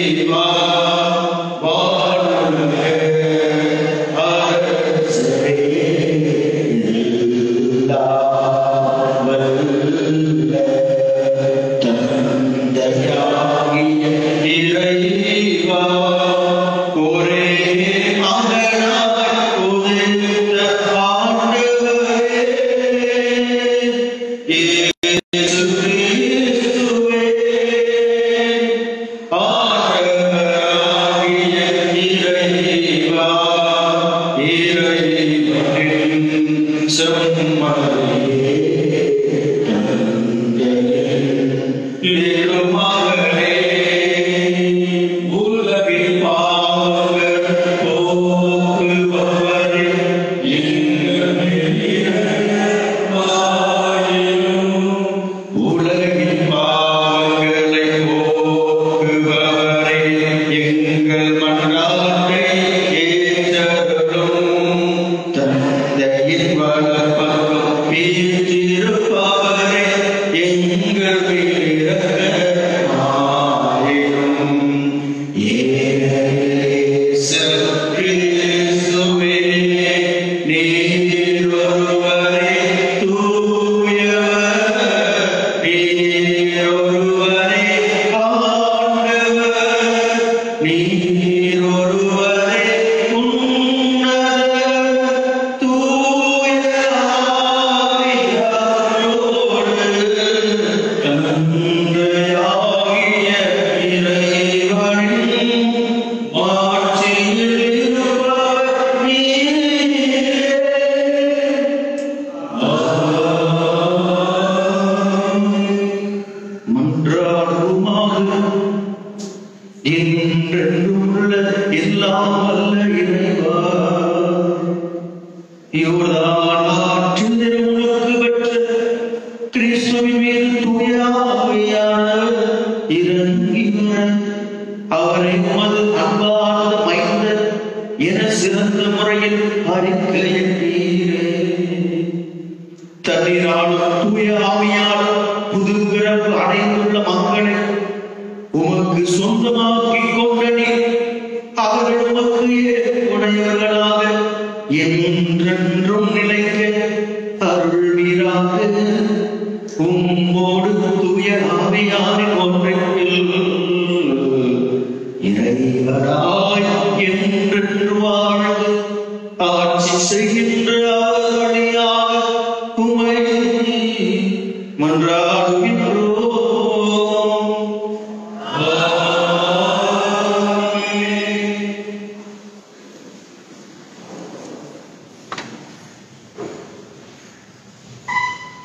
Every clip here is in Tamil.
Shiva. திருமகளே உலகின் பாவங்கள் போக்குபவரே எங்கள் மேல் இரக்கமாயிரும். உலகின் பாவங்களை போக்குபவரே எங்கள் மன்றாட்டை ஏற்றருளும். தந்தையின் வலப்பக்கம் வீற்றிருப்பவரே எங்கள் மேல் இரக்கமாயிரும். இயேசு கிறிஸ்துவே நீர் ஒருவரே தூயவர், நீர் ஒருவரே ஆண்டவர், நீர் ஒருவரே உன்னதர். தூய ஆவியாரோடு தந்தையாகிய இறைவனின் மாட்சியில் இருப்பவர் நீரே. மன்றாடுவோமாக. என்றென்றுள்ள எல்லாம் வல்ல இறைவா, யோர்தான் ஆற்றின் திருமுழுக்கு பெற்ற கிறிஸ்துவின் மீது தூய ஆவியானவர் இறங்கி வர அவரை உமது அன்பார்ந்த மைந்தர் என சிறந்த முறையில் அறிக்கையிட்டீரே. தண்ணீராலும் தூய ஆவியாலும் புது பிறப்பு அடைந்துள்ள மக்களை உமக்கு சொந்தமாக்கிக் கொண்ட நீர் அவர்கள் உமக்கு ஏற்புடையவர்களாக என்றென்றும் நிலைக்க அருள்வீராக. உம்மோடு தூய ஆவியாரின் ஒன்றில் இறைவராய் என்றென்று வாழ்ந்து ஆட்சி செய்கின்ற அவர் வழியாக உம்மை மன்றாடுகின்றோம்.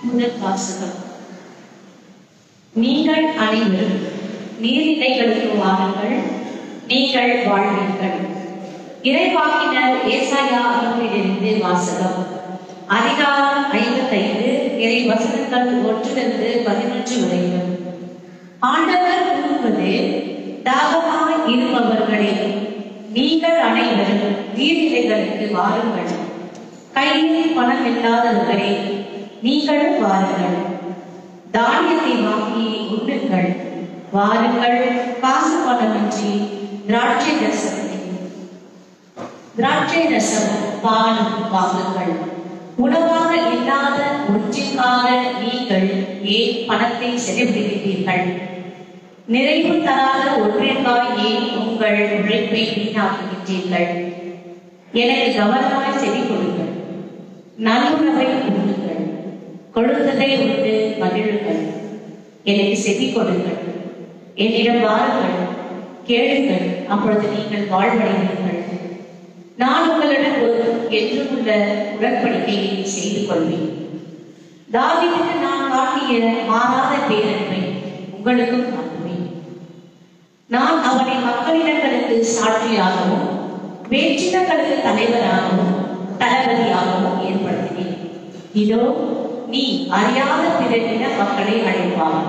முதல் வாசகம். நீங்கள் அனைவரும் நீர்நிலைகளுக்கு வாருங்கள், நீங்கள் வாழ்வீர்கள். இறைவாக்கினர் ஏசாயா நூலிலிருந்து வாசகம். அதிகாரம் 55 இறை வசனங்கள் 1-11 வரையும். ஆண்டவர் கூறுவது, தாகமாய் இருப்பவர்களே, நீங்கள் அனைவரும் நீர்நிலைகளுக்கு வாருங்கள். கையில் பணம் இல்லாதவர்களே, நீங்களும் வாருங்கள். தானியத்தை வாங்கி உண்ணுங்கள். வாருங்கள், காசு பணமின்றி திராட்சை ரசம் பாலும் வாங்குங்கள். உணவாக இல்லாத ஒன்றிற்காக நீங்கள் ஏன் பணத்தை செலவிடுகிறீர்கள்? நிறைவு தராத ஒன்றிற்காக ஏன் உங்கள் உழைப்பை வீணாக்குகின்றீர்கள்? எனக்கு கவனமாய் செவி கொடுங்கள். நல்லுணவை உண்ணுங்கள். கொழுந்ததை உண்டு மகிழுங்கள். எனக்கு செவி கொடுங்கள். என்னிடம் வாருங்கள், கேளுங்கள், அப்பொழுது நீங்கள் வாழ்வடைவீர்கள். நான் உங்களிடம் ஒரு என்றுமுள்ள உடன்படிக்கையை செய்து கொள்வேன். தாவீதுக்கு நான் காட்டிய மாறாத பேரன்பை உங்களுக்கும் காட்டுவேன். நான் அவனை மக்களிடங்களுக்கு சாட்சியாகவும் வேற்றினங்களுக்கு தலைவராகவும் தளபதியாகவும் ஏற்படுத்தினேன். இதோ நீ அறியாத பிற இன மக்களை அழைப்பார்.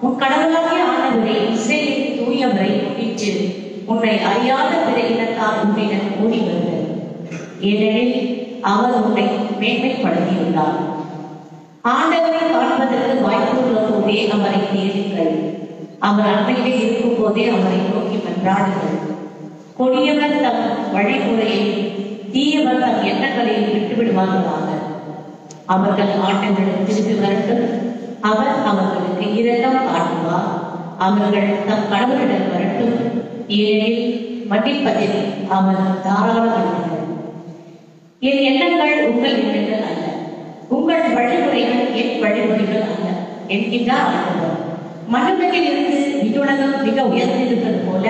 உன் கடவுளாகிய ஆண்டவரை இஸ்ரவேலின் தூயவரை முன்னிட்டு உன்னை அறியாத பிற இனத்தார் உன்னிடம் ஓடி வருவர். ஏனெனில் அவர் உன்னை மேன்மைப்படுத்தியுள்ளார். ஆண்டவரை காண்பதற்கு வாய்ப்புள்ள போதே அவரை தேடுங்கள். அவர் அண்மையிலே இருக்கும் போதே அவரை நோக்கி மன்றாடுங்கள். கொடியவர் தம் வழிமுறையை, தீயவர் தம் எண்ணங்களையும் விட்டுவிடுவார்களாக. அவர்கள் ஆண்டவரிடம் திரும்பி வரட்டும். அவர் அவர்களுக்கு இரக்கம் காட்டுவார். அவர்கள் தம் கடவுளிடம் வரட்டும். ஏனெனில் மன்னிப்பதில் அவர் தாராளமானவர். என் எண்ணங்கள் உங்கள் எண்ணங்கள் அல்ல, உங்கள் வழிமுறைகள் என் வழிமுறைகள் அல்ல என்கின்றார் ஆண்டவர். மண்ணுலகில் இருந்து விண்ணுலகம் மிக உயர்ந்திருப்பது போல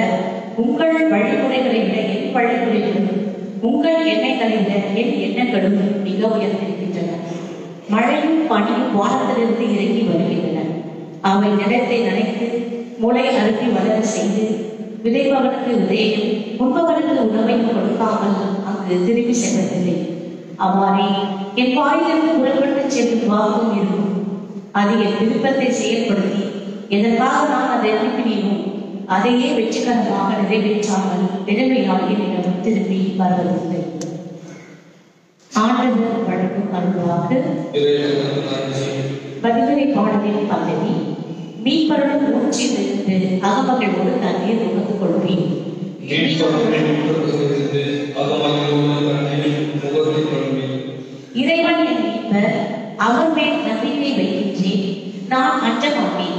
உங்கள் வழிமுறைகளை விட என் வழிமுறைகளும் உங்கள் எண்ணங்களை விட என் எண்ணங்களும் மிக உயர்ந்திருக்கின்றன. மழையும் பனியும் வானத்திலிருந்து இறங்கி வருகின்றன. அவை நிலத்தை நனைத்து முளை அறுத்தி வளர செய்து விதைப்பவனுக்கு விதையும் உண்பவனுக்கு உணவையும் கொடுக்காமல் அங்கு திரும்பி சென்றதில்லை. அவ்வாறே என் வாயிலிருந்து புறப்பட்டு செல்லும் வாக்கும் இருக்கும். அது என் விருப்பத்தை செயல்படுத்தி எதற்காக நான் அதை அனுப்பினேனோ அதையே வெற்றிகரமாக நிறைவேற்றாமல் விதவையால் என்னிடம் திரும்பி வருவதில்லை. ஆண்டவர் வழங்கும் அருள்வாக்கு. பதிலுரை பாடலின் பல்லவி. மீன்பருடன் ஊற்றிலிருந்து அகமகளோடு தண்ணீர் உணர்ந்து கொள்வேன். இறைவன் என் மீட்பர், அவர் மேல் நம்பிக்கை வைக்கின்றேன், நான் அஞ்ச மாட்டேன்.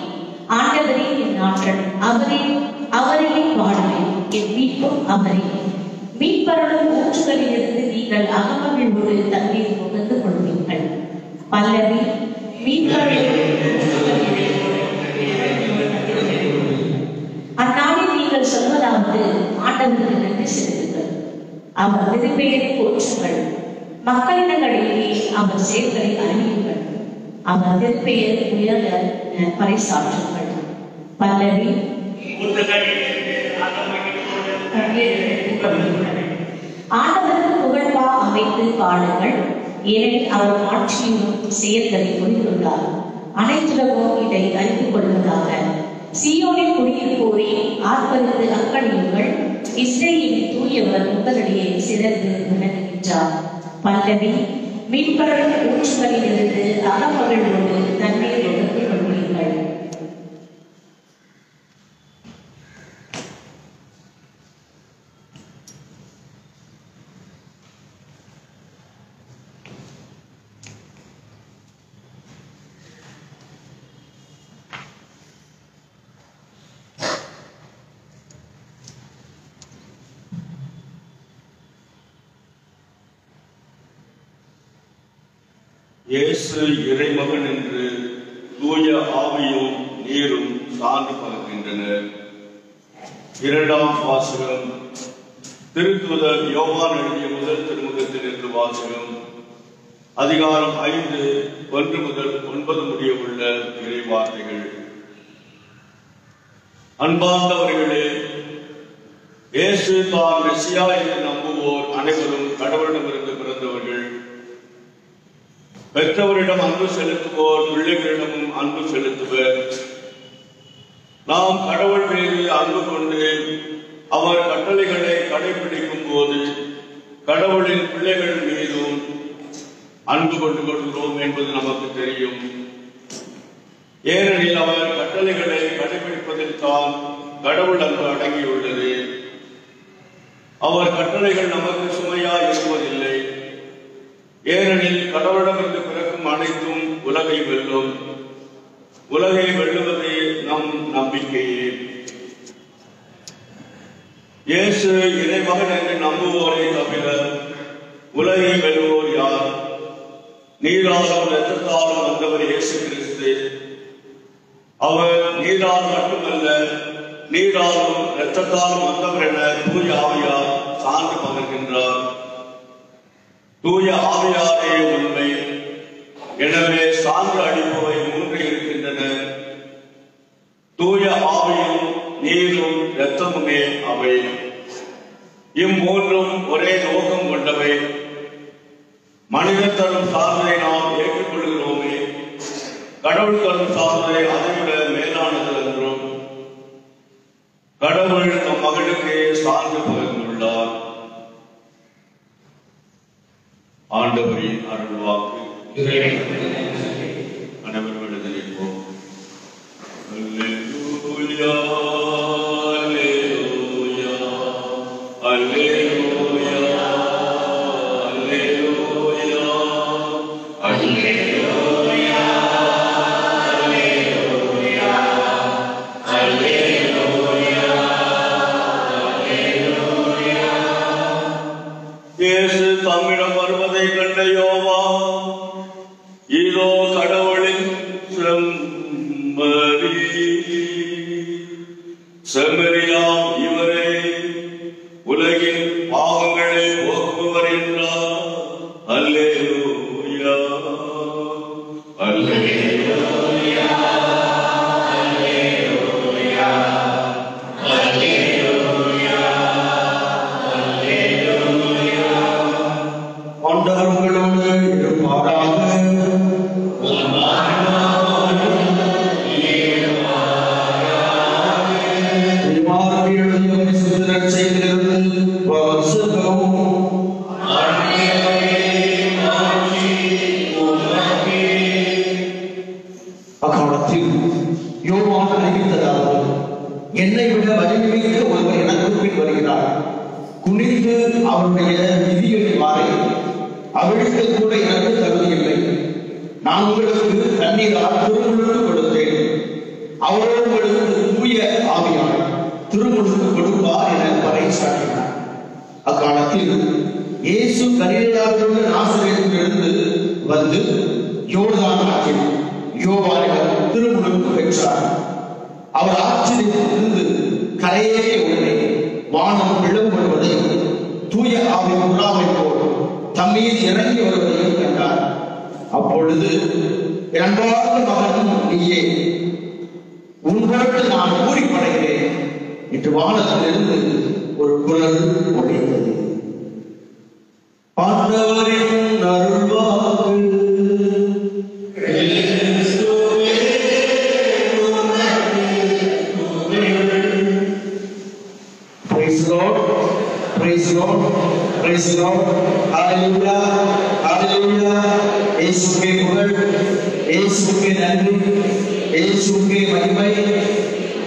ஆண்டவரே என் ஆற்றல், அவரையே பாடுவேன், என் மீட்பும் அவரே. மீட்பருடன் ஊற்றுகளிலிருந்து நீங்கள் அகமகளோடு தண்ணீர் உணர்ந்து கொள்வீர்கள். பல்லவி. அந்நாளில் நீங்கள் சொல்வதாவது, ஆண்டவருக்கு நன்றி செலுத்துங்கள், அவர் திருப்பெயரை போற்றுங்கள், மக்களிடங்களிலே அவர் செயல்களை அறிவியுங்கள், அவர் திருப்பெயர் உயர பறைசாற்றுங்கள். பல்லவி. ஆண்டவருக்கு புகழ்வா அமைத்து பாடுங்கள், ஏனெனில் அவர் ஆட்சியும் செயல்களை புரிந்துள்ளார். அனைத்துலகும் இதை அறிந்து கொள்வதாக. சீயோனில் குடியிருப்போரே ஆர்ப்பரித்து அக்களியுங்கள், இஸ்ரேலின் தூயவர் உங்களிடையே சிறந்து விளங்குகின்றார். பல்லவி. மீன்பருடன் ஊற்றுகளிலிருந்து அகமகளோடு தண்ணீர் உணர்ந்து கொள்வீர்கள். இயேசு இறைமகன் என்று தூய ஆவியும் நீரும் சான்று பகர்கின்றனர். இரண்டாம் வாசகம். திருத்தூதர் யோவான் எழுதிய முதல் திருமுகத்தில் இருந்து வாசகம். அதிகாரம் 5, 1 முதல் 9 முடிய உள்ள இறை வார்த்தைகள். அன்பார்ந்தவர்களே, இயேசு தான் மெசியா என்று நம்புவோர் அனைவரும் கடவுளிடமிருந்து பிறந்தவர்கள். பெற்றவரிடம் அன்பு செலுத்துவோர் பிள்ளைகளிடமும் அன்பு செலுத்துவர். நாம் கடவுள் மீது அன்பு கொண்டு அவர் கட்டளைகளை கடைபிடிக்கும் போது கடவுளின் பிள்ளைகள் மீதும் அன்பு கொண்டு கொள்கிறோம் என்பது நமக்கு தெரியும். ஏனெனில் அவர் கட்டளைகளை கடைபிடிப்பதில் தான் கடவுள் அன்பு அடங்கியுள்ளது. அவர் கட்டளைகள் நமக்கு சுமையா இருப்பதில்லை. ஏனெனில் கடவுளிடமிருந்து பிறக்கும் அனைத்தும் உலகை வெல்லும். உலகை வெல்லுவதே நம் நம்பிக்கையே. இயேசு இறைமகன் என்று நம்புவோரை தவிர உலகை வெல்லுவோர் யார்? நீராலும் இரத்தத்தாலும் வந்தவர் இயேசு கிறிஸ்து. அவர் நீரால் மட்டுமல்ல, நீராலும் இரத்தத்தாலும் வந்தவர் என தூய ஆவியார் சான்று பகர்கின்றார். தூய ஆவியாரே உண்மை. எனவே சான்று அளிப்பவை 3 இருக்கின்றன. தூய ஆவியும் நீரும் இரத்தமுமே அவை. இம்மூன்றும் ஒரே நோக்கம் கொண்டவை. மனிதன் தரும் சார்ந்ததை நாம் ஏற்றுக்கொள்கிறோமே, கடவுள் தரும் சார்ந்ததை அதைவிட மேலானது என்றும் கடவுள் தம் மகனுக்கு சார்ந்து பகிர்ந்துள்ளார். ஆண்டவரின் அருள்வாக்கு. அனைவரும் எழுதியிருப்போம். அல்லேலூயா, அல்லேலூயா, அல்லேலூயா, அல்லேலூயா, அல்லேலூயா, அல்லேலூயா, அல்லேலூயா, அல்லேலூயா. இயேசு தம்மிடம் வருவதை கண்ட யோவான், இதோ கடவுளின் செம்மறியாம் இவரே, உலகின் பாவங்களை போக்குவர் என்றார். அல்லேலூயா, அல்லேலூயா, என்னை விட வலிமைமிக்க ஒருவர் எனக்கு பின் வருகிறார். குனிந்து அவருடைய விதியை மாறி அவிழ்க்க கூட எனக்கு தகுதியில்லை. நான் உங்களுக்கு தண்ணீரால் திருமுழுக்கு கொடுத்தேன். அவரோடு உங்களுக்கு தூய ஆவியார் திருமுழுக்கு கொடுப்பார் என பறைசாற்றினார். அக்காலத்தில் இயேசு கலிலேயாவிலுள்ள நாசரேத்திலிருந்து வந்து யோர்தான் ஆற்றில் யோவானிடம் திருமுழுக்கு பெற்றார். அவர் ஆற்றிலிருந்து கரையேறிய உடனே வானம் பிளவுபடுவதையும் தூய ஆவி புறாவை போல் தம்மீது இறங்கி வருவதையும் கண்டார். அப்பொழுது அன்பார்ந்த மகன் நீயே, உன் பொருட்டு நான் பூரிப்படைகிறேன் என்று வானத்திலிருந்து ஒரு குரல் ஒலித்தது. ஆண்டவரின் அருள்வாக்கு. Praise Lord, praise Lord, praise Lord. Hallelujah, hallelujah. இயேசுவே புகழ், இயேசுவே நன்றி, இயேசுவே மகிமை,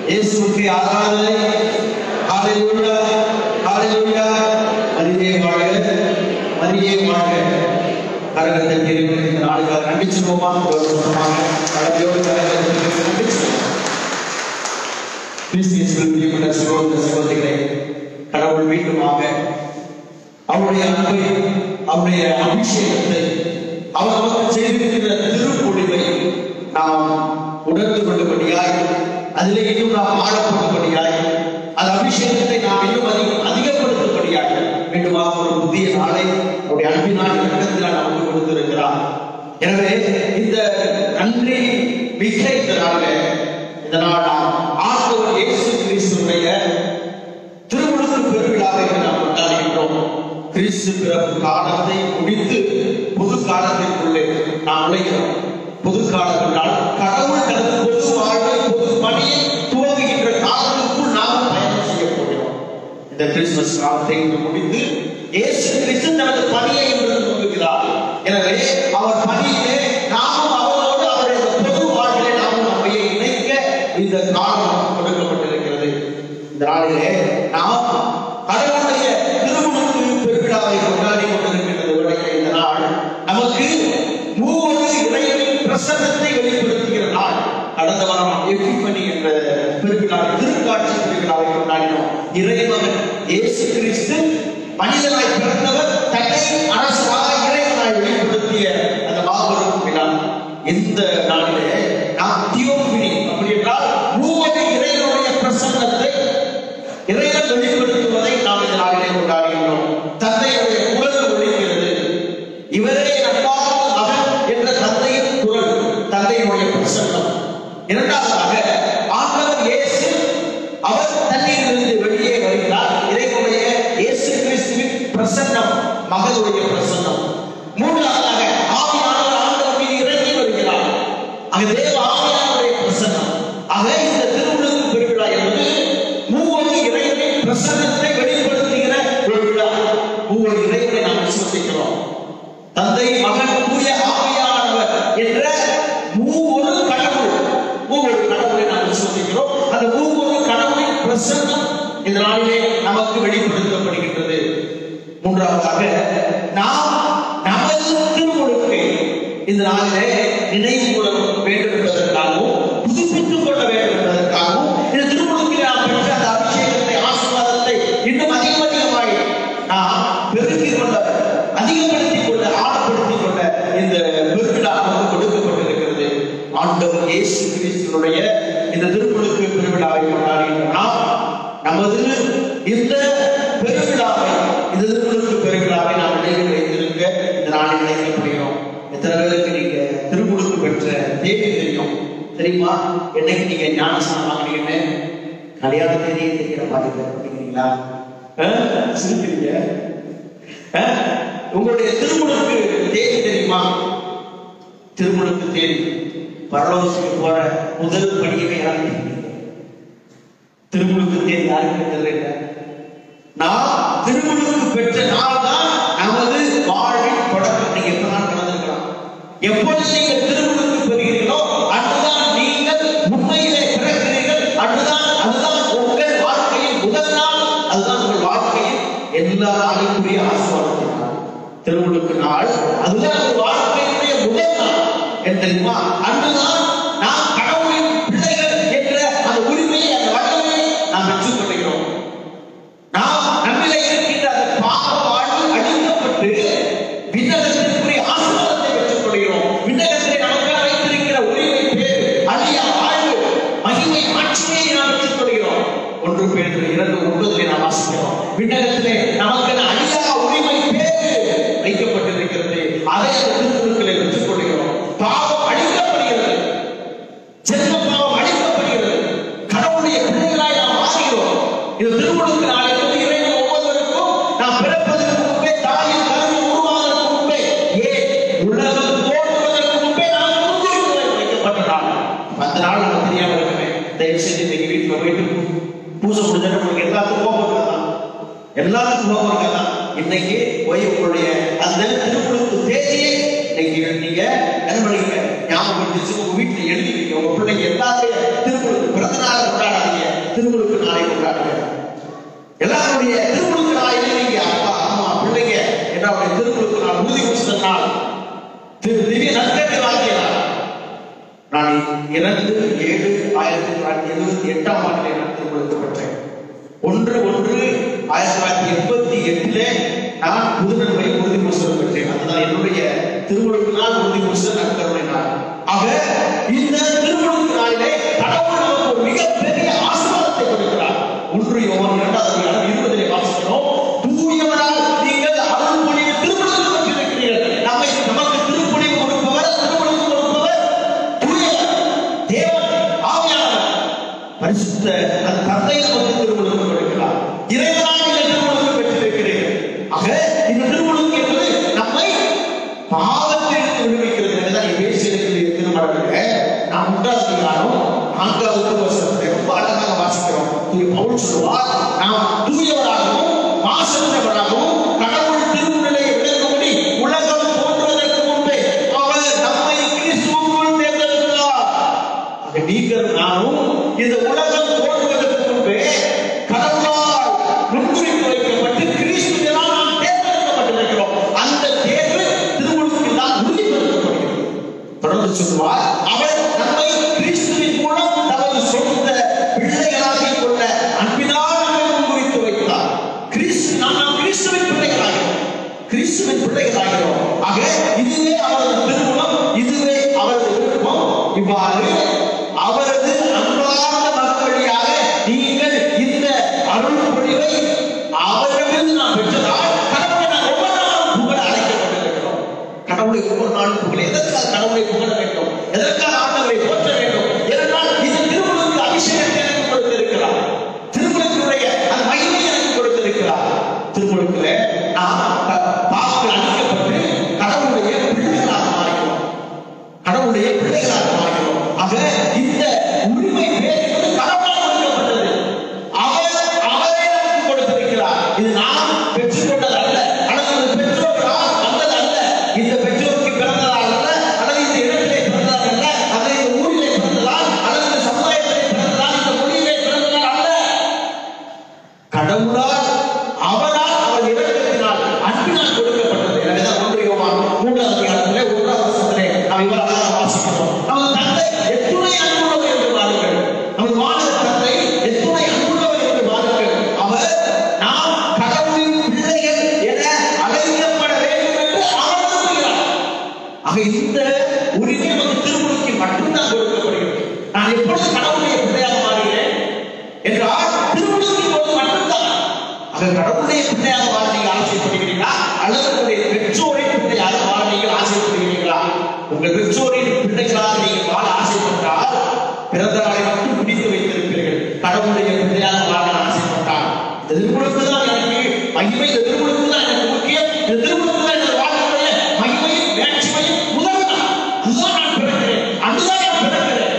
இயேசுவே ஆராதனை. Hallelujah, hallelujah. மரியே வாழ்க, மரியே வாழ்க. கரகத்தை கேள்வி நாளுக்காக நன்றி சொல்லுவோமா? கடமையோடு கரகத்தை நன்றி சொல்லுவோம். கிறிஸ்தியன் சகோதரிகளே, கடவுள் மீண்டுமாக அவருடைய அன்பை, அவருடைய அபிஷேகத்தை, அவர் நமக்கு செய்திருக்கிற திருப்பொழிவை நாம் உணர்ந்து கொள்ளும்படியாய், அதிலே இன்னும் நாம் ஆழப்படும்படியாய், அந்த அபிஷேகத்தை நாம் இன்னும் அதிகப்படுத்தும்படியாய் மீண்டுமாக ஒரு புதிய நாளை அவருடைய அன்பினால் இடத்தில் நமக்கு கொடுத்திருக்கிறார். எனவே இந்த நன்றி மிக இந்த நாளில் இந்த நாள் ஆண்டவர் இயேசு கிறிஸ்துவுடைய திருமுழுக்கு பெருவிழாவை நாம் கொண்டாடுகின்றோம். கிறிஸ்து பிறப்பு காலத்தை முடித்து புது காலத்திற்குள்ளே நாம் நுழைகிறோம். புது காலம் என்றால் கடவுள் தனது பொது வாழ்வை, பொது பணியை துவங்குகின்ற காலத்திற்குள் நாம் பயணம் செய்ய போகிறோம். இந்த கிறிஸ்துமஸ் காலத்தை முடித்து இயேசு கிறிஸ்து தனது பணியை துவங்குகிறார். எனவே அவர் பணியிலே நாமும் அவரோடு அவருடைய பொது வாழ்விலே நாமும் நம்மை இணைக்க இந்த காலம் கொடுக்கப்பட்டிருக்கிறது. இந்த நாளிலே நாம் கடவுளுடைய திருமுழுக்கு பெருவிழாவை கொண்டாடி கொண்டிருக்கின்றது. இந்த நாள் நமக்கு மூவொரு இறைவனின் பிரசன்னத்தை வெளிப்படுத்துகிற நாள். கடந்த வாரம் எபிஃபனி என்ற பெருவிழா, திருக்காட்சி பெருவிழாவை கொண்டாடினோம். இறைமகன் இயேசு கிறிஸ்து மனிதனாய் பிறந்தவர் தன்னை அரசராக இறைவனாய் வெளிப்படுத்திய அந்த மாபெரும் விழா. இந்த நாளிலே நாம் தியோபினி, அப்படி என்றால் மூவொரு இறைவனுடைய பிரசன்னத்தை, இறைவன் வெளிப்படுத்துவதை நாம் இந்த நாளிலே கொண்டாடுகின்றோம். தந்தையுடைய குரல் ஒலிக்கிறது. இவரே அன்பான மகன் என்ற தந்தையின் குரல், தந்தையுடைய பிரசன்னம். இரண்டாவதாக ஆண்டவர் இயேசு அவர் தண்ணீரிலிருந்து வெளியே வருகிறார். இறைவனுடைய இயேசு கிறிஸ்துவின் பிரசன்னம், மகனுடைய பிரசன்னம். மூன்றாவதாக ஆவியானவர் ஆண்டவர் மீது இறங்கி வருகிறார். ஆக தேவ ஆவியானவருடைய பிரசன்னம். ஆக இந்த திருமுழுக்கு பெருவிழா என்பது மூவொரு இறைவனின் பிரசன்னத்தை வெளிப்படுத்துகிற ஒரு விழா. மூவொரு இறைவனை நாம் விசுவசிக்கிறோம். தந்தை, மகன், தூய ஆவியானவர் என்ற மூவொரு கடவுள், மூவொரு கடவுளை நாம் விசுவசிக்கிறோம். அந்த மூவொரு கடவுளின் பிரசன்னம் இந்த நாளிலே நமக்கு வெளிப்படுத்தப்படுகின்றது. மூன்றாவதாக நாம் நமது திருமுழுக்கை இந்த நாளிலே நினைவு கூற வேண்டும் என்பதற்காகவும், புதுப்பித்துக் கொள்ள வேண்டும் என்பதற்காகவும், இந்த திருமுழுக்கில் நாம் பெற்ற அந்த அபிஷேகத்தை, ஆசீர்வாதத்தை இன்னும் அதிகமாய் நாம் பெருக்கிக் கொள்ள, அதிகப்படுத்திக் கொள்ள, ஆழப்படுத்திக் கொள்ள இந்த பெருவிழா நமக்கு கொடுக்கப்பட்டிருக்கிறது. ஆண்டவர் இயேசு கிறிஸ்துவினுடைய இந்த திருமுழுக்கு பெருவிழாவை கொண்டாடுகின்ற நாம் நமது இந்த பெருவிழாவை, இந்த திருமுழுக்கு பெருவிழாவை நாம் நினைவு வைத்திருக்க இந்த நாளில் நினைக்கப்படுகிறோம். எத்தனை பேருக்கு நீங்க திருமுழுக்கு பெற்ற தேதி தெரியும்? தெரியுமா? என்னைக்கு நீங்க ஞானஸ்நானம் வாங்கினீங்கன்னு கல்யாண தேதியை தெரிகிற மாதிரி அப்படிங்கிறீங்களா? சிரிக்கிறீங்க. உங்களுடைய திருமுழுக்கு தேதி தெரியுமா? திருமுழுக்கு தேதி பரலோகத்துக்கு போற முதல் படியை யாருக்கு? திருமுழுக்கு தேதி யாருக்கு தெரியல. நாம் திருமுழுக்கு பெற்ற நாள் தான் நமது வாழ்வின் தொடக்கம். நீங்க எப்பதான் கடந்திருக்கலாம். எப்பொழுது நீங்கள் திருமுழுக்கு பெறுகிறீர்களோ அன்றுதான் நீங்கள் உண்மையிலே பிறக்கிறீர்கள். அதுதான் தெரியுமா? அன்றுதான் நாம் கடவுளின் பிள்ளைகள் என்ற அந்த உரிமையை, அந்த வல்லமையை நாம் பெற்றுக் கொள்கிறோம். நாம் நம்மிலே இருக்கின்ற அந்த பாவ வாழ்வு அழிக்கப்பட்டு விண்ணகத்திற்குரிய ஆசீர்வாதத்தை பெற்றுக் கொள்கிறோம். விண்ணகத்திலே நமக்காக வைத்திருக்கிற உரிமை பேர் அழியா வாழ்வு, மகிமை, மாட்சியை நாம் பெற்றுக் கொள்கிறோம். 1 பேதுரு 2:9 நாம் வாசிக்கிறோம். விண்ணகத்திலே நமக்கு அழியா உரிமை பேர் வைக்கப்பட்டிருக்கிறது. அதை அந்த திருக்குறளிலே பெற்றுக் கொள்கிறோம். பாவம் அழிக்கப்படுகிறது, ஜென்ம பாவம் அழிக்கப்படுகிறது, கடவுளுடைய பிள்ளைகளாய் நாம் மாறுகிறோம். இது திருமுழுக்கு நாளிலிருந்து இறைவன் ஒவ்வொருவருக்கும் நாம் பிறப்பதற்கு முன்பே, தாயின் கருவில் உருவாவதற்கு முன்பே, உலகம் தோன்றுவதற்கு முன்பே நாம் முன்குறித்து வைக்கப்பட்டதால் அந்த நாள் நம்ம தெரியாம இருக்கவே. தயவு செய்து இன்னைக்கு வீட்டுல போயிட்டு பூசை முடிஞ்சாலும் உங்களுக்கு எல்லாத்துக்கும் கோபம் இருக்கலாம், எல்லாத்துக்கும் கோபம் இருக்கலாம். இன்னைக்கு போய் உங்களுடைய அந்த திருமுழுக்கு தேதியை இன்னைக்கு நீங்க என்ன பண்ணீங்க, ஞாபகப்படுத்தி உங்க வீட்டுல எழுதிங்க. உங்க பிள்ளைங்க எல்லாத்தையும் திருமுழுக்கு பிறந்த நாள் கொண்டாடாதீங்க, திருமுழுக்கு நாளை கொண்டாடுங்க. எல்லாருடைய திருமுழுக்கு நாளை எழுதிங்க. அப்பா அம்மா பிள்ளைங்க என்னுடைய திருமுழுக்கு நாள், உறுதி பூசுத நாள், திவ்ய நற்கட்டை வாங்கியதால். நான் 2/7/1978 ஆண்டிலே நான் திருமுழுக்கு பெற்றேன். 1/1/1988 நான் புதுநன்மை உறுதி பூசுதல் பெற்றேன். அதுதான் என்னுடைய திருமுழுக்கு நாள், உறுதி பூசுதல் நற்கருணை நாள். ஆக இந்த திருமுழுக்கு நாளிலே கடவுள் நமக்கு ஒரு மிகப்பெரிய ஆசீர்வாதத்தை கொடுக்கிறார். 1 யோவான் 2:20 வாசிக்கிறோம். தூயவரால் நீங்கள் அருள் பொழிவு திருமுழுக்கு பெற்றிருக்கிறீர்கள். நமக்கு திருப்பொழிவு கொடுப்பவர், திருமுழுக்கு கொடுப்பவர் தூயவர், தேவன், ஆவியானவர், பரிசுத்த அந்த தந்தை நமக்கு திருமுழுக்கு கொடுக்கிறார். இறைவனால் நீங்கள் திருமுழுக்கு பெற்றிருக்கிறீர்கள். ஆக இந்த திருமுழுக்கு என்பது நம்மை பாவத்திலிருந்து விடுவிக்கிறது. என்றுதான் எபேசியருக்கு திருமணத்திலே நாம் 1-4 வசனத்தை ரொம்ப அழகாக வாசிக்கிறோம். பவுல் சொல்லுவார், நாம் தூயவராகவும் மாசற்றவராகவும் கடவுள் திருமுறையை விளக்கும்படி உலகம் தோன்றுவதற்கு முன்பே அவர் நம்மை கிறிஸ்துவுக்குள் தேர்ந்தெடுத்தார். ஆக நீங்கள் நானும் இந்த உலகம் தோன்றுவதற்கு முன்பே கடவுளால் முன்குறித்து வைக்கப்பட்டு கிறிஸ்துவினால் நாம் தேர்ந்தெடுக்கப்பட்டிருக்கிறோம். அந்த தேர்வு திருமுழுக்கில் தான் உறுதிப்படுத்தப்படுகிறது. தொடர்ந்து சொல்லுவார், அவர் நம்மை கிறிஸ்துவின் மூலம் தமது சொந்த பிள்ளைகளாகிக் கொள்ள அன்பினால் நம்மை முன்குறித்து வைத்தார். நாம் கிறிஸ்துவின் பிள்ளைகளாகிறோம், கிறிஸ்துவின் பிள்ளைகளாகிறோம். ஆக இதுவே அவரது திருமணம், இதுவே அவரது விருப்பம். இவ்வாறு அவரது அன்பார்ந்த மக்கள் வழியாக நீங்கள் இந்த அருள் பொழிவை அவரிடமிருந்து நாம் பெற்றதால் கடவுளை நாம் ஒவ்வொரு நாளும் புகழ அழைக்கப்பட்டிருக்கிறோம். கடவுளை ஒவ்வொரு நாளும் புகழ. எதற்காக கடவுளை புகழ வேண்டும்? எதற்காக ஆண்டவரை போற்ற வேண்டும்? ஏனென்றால் இந்த திருமுழுக்கு அபிஷேகத்தை எனக்கு கொடுத்திருக்கிறார். திருமுழுக்கினுடைய அந்த மகிமையை எனக்கு கொடுத்திருக்கிறார். திருமுழுக்குல நாம் பாவங்கள் அழிக்கப்பட்டு கடவுளுடைய பிள்ளைகளாக மாறுகிறோம், கடவுளுடைய பிள்ளைகளாக மாறுகிறோம். ஆக இந்த உரிமை பேர் என்பது கடவுளால் கொடுக்கப்பட்டது. அவரே நமக்கு கொடுத்திருக்கிறார். இது நாம் பெற்றுக்கொண்டது அல்ல, அல்லது பெற்றோர்களால் வந்தது அல்ல, இந்த பெற்றோருக்கு பிறந்ததால் அல்ல, அல்லது இந்த இடத்திலே பிறந்ததால் அல்ல, அல்லது இந்த ஊரிலே பிறந்ததால், அல்லது இந்த சமுதாயத்திலே பிறந்ததால், இந்த மொழியிலே பிறந்ததால் அல்ல. கடவுளால், அவரால், அவர் இரக்கத்தினால், அன்பினால் கொடுக்கப்பட்டது. எனவேதான் 1 யோவான் 3:1 நாம் இவ்வாறு வாசிக்கிறோம். நமது தந்தை எத்துணை அன்புள்ளவர் என்று பாருங்கள். நமது வானக தந்தை எத்துணை அன்புள்ளவர் என்று பாருங்கள். அவர் நாம் கடவுளின் பிள்ளைகள் என அழைக்கப்பட வேண்டும் என்று அவர் விரும்புகிறார். ஆக இந்த உரிமை நமக்கு திருமுழுக்கில் மட்டும்தான் கொடுக்கப்படுகிறது. நான் எப்பொழுது கடவுளுடைய பிள்ளையாக மாறுகிறேன் என்றால் திருமுழுக்கின் போது மட்டும்தான். ஆக கடவுளுடைய பிள்ளையாக மாற நீங்கள் ஆசைப்படுகிறீர்களா, அல்லது உங்களுடைய பெற்றோரின் பிள்ளையாக மாற நீங்கள் ஆசைப்படுகிறீர்களா? உங்கள் பெற்றோரின் பிள்ளைகளாக நீங்கள் வாழ ஆசைப்பட்டால் பிறந்த நாளை மட்டும் பிடித்து வைத்திருப்பீர்கள். கடவுளுடைய பிள்ளையாக வாழ ஆசைப்பட்டால் இந்த திருமுழுக்கு தான் எனக்கு மகிமை, இந்த திருமுழுக்கு தான் எனக்கு முக்கியம், இந்த திருமுழுக்கு தான் எனது வாழ்க்கையுடைய மகிமையும் மேட்சிமையும் முதல்தான். அதுதான் நான் பிறக்கிறேன், அதுதான் நான் பிறக்கிறேன்,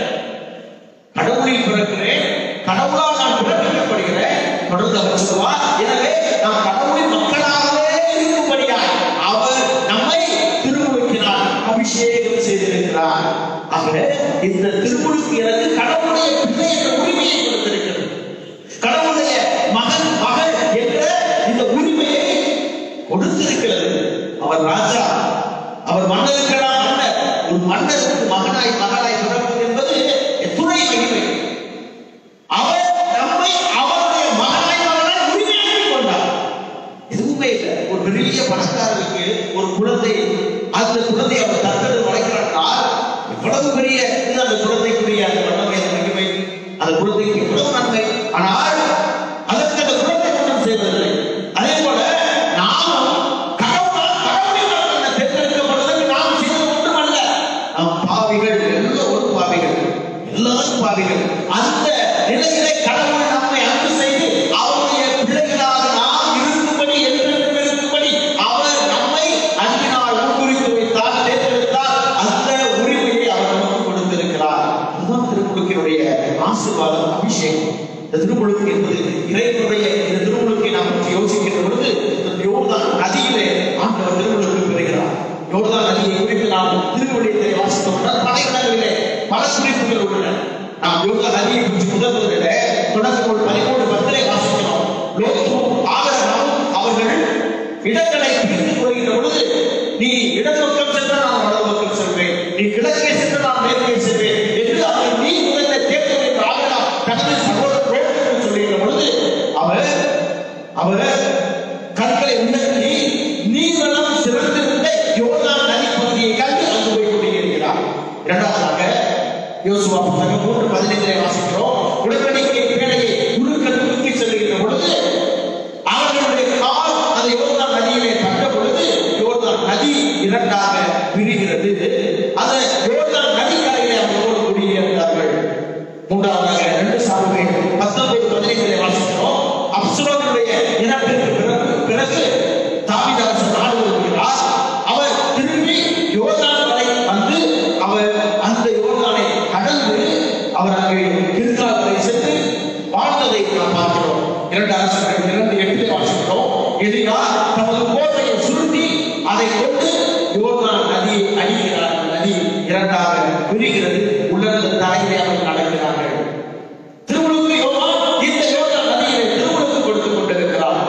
கடவுளில் பிறக்கிறேன், கடவுளால் நான் பிறப்பிக்கப்படுகிறேன். தொடர்ந்து அவர் சொல்லுவார், எனவே நாம் கடவுளின் மக்களாகவே இருக்கும்படியாய் அவர் நம்மை திருமுழுக்கினால் அபிஷேகம் செய்திருக்கிறார். ஆக இந்த திருமுழுக்கு எனக்கு கடவுளுடைய பிள்ளை என்ற உரிமையை கொடுத்திருக்கிறது. கடவுளுடைய மகன் மகள் என்ற இந்த உரிமையை கொடுத்திருக்கிறது. அவர் ராஜா, அவர் மன்னருக்கெல்லாம் மன்னர். ஒரு மன்னருக்கு மகன் திருமுழுக்கு என்பது இறைவனுடைய இந்த திருமுழுக்கை நாம் பற்றி யோசிக்கின்ற பொழுது யோர்தான் நதியிலே ஆண்டவர் திருமுழுக்கு பெறுகிறார். யோர்தான் நதியை குறித்து நாம் திருவள்ளியத்தை வாசித்தோம். பல இடங்களிலே பல குறிப்புகள் உள்ளன. நாம் யோர்தான் நதியை குறித்து முதலில் தொடக்கங்கள் 13:10 வாசிக்கிறோம். லோத்தும் ஆபிரகாமும் அவர்கள் இடங்களை பிரித்துக் கொள்கின்ற பொழுது, நீ இடப்பக்கம் சென்றால் நான் வடபக்கம் செல்வேன், நீ கிழக்கே சென்றால் நான் மேற்கே செல்வேன் என்று அவர்கள் நீ முதல்ல தேர்தல் என்று ஆபிரகாம் தனது சகோதரர் சொல்லுகின்ற பொழுது அவர் கற்களை உணர்த்தி நீங்களும் சிறந்திருந்த யோர்தான் நதி பகுதியை கண்டு அங்கு போய் கொண்டிருக்கிறார். இரண்டாவதாக யோசுவா புத்தகம் 3:15 வாசிக்கிறோம். உடன்படிக்கை பேழையை குருக்கள் தூக்கி செல்லுகின்ற பொழுது அவர்களுடைய கால் அந்த யோர்தான் நதியிலே பட்ட பொழுது யோர்தான் நதி இரண்டாக பிரிகிறது. அந்த யோர்தான் நதி கரையிலே அவர்களோடு குடியிருந்தார்கள். மூன்றாவதாக 2 சாமுவேல் 19:15 வாசிக்கிறோம். அப்சலோமுடைய இறப்பிற்கு பிறகு தாவீது அரசன் நாடு வருகிறார். அவர் திரும்பி யோர்தான் வரை வந்து அவர் அந்த யோர்தானை கடந்து அவர் அங்கே கில்கால் வரை சென்று வாழ்ந்ததை நாம் பார்க்கிறோம். 2 அரசர்கள் 2:8 வாசிக்கிறோம். எலியா தமது கோட்டையை சுருட்டி அதை கொண்டு யோர்தான் நதியை அடிக்கிறார். நதி இரண்டாக பிரிகிறது. உலர்ந்த தலையிலே அவர்கள் நடக்கிறார்கள். திருமுழுக்கு யோவான் இந்த யோர்தான் நதியிலே திருமுழுக்கு கொடுத்துக் கொண்டிருக்கிறார்.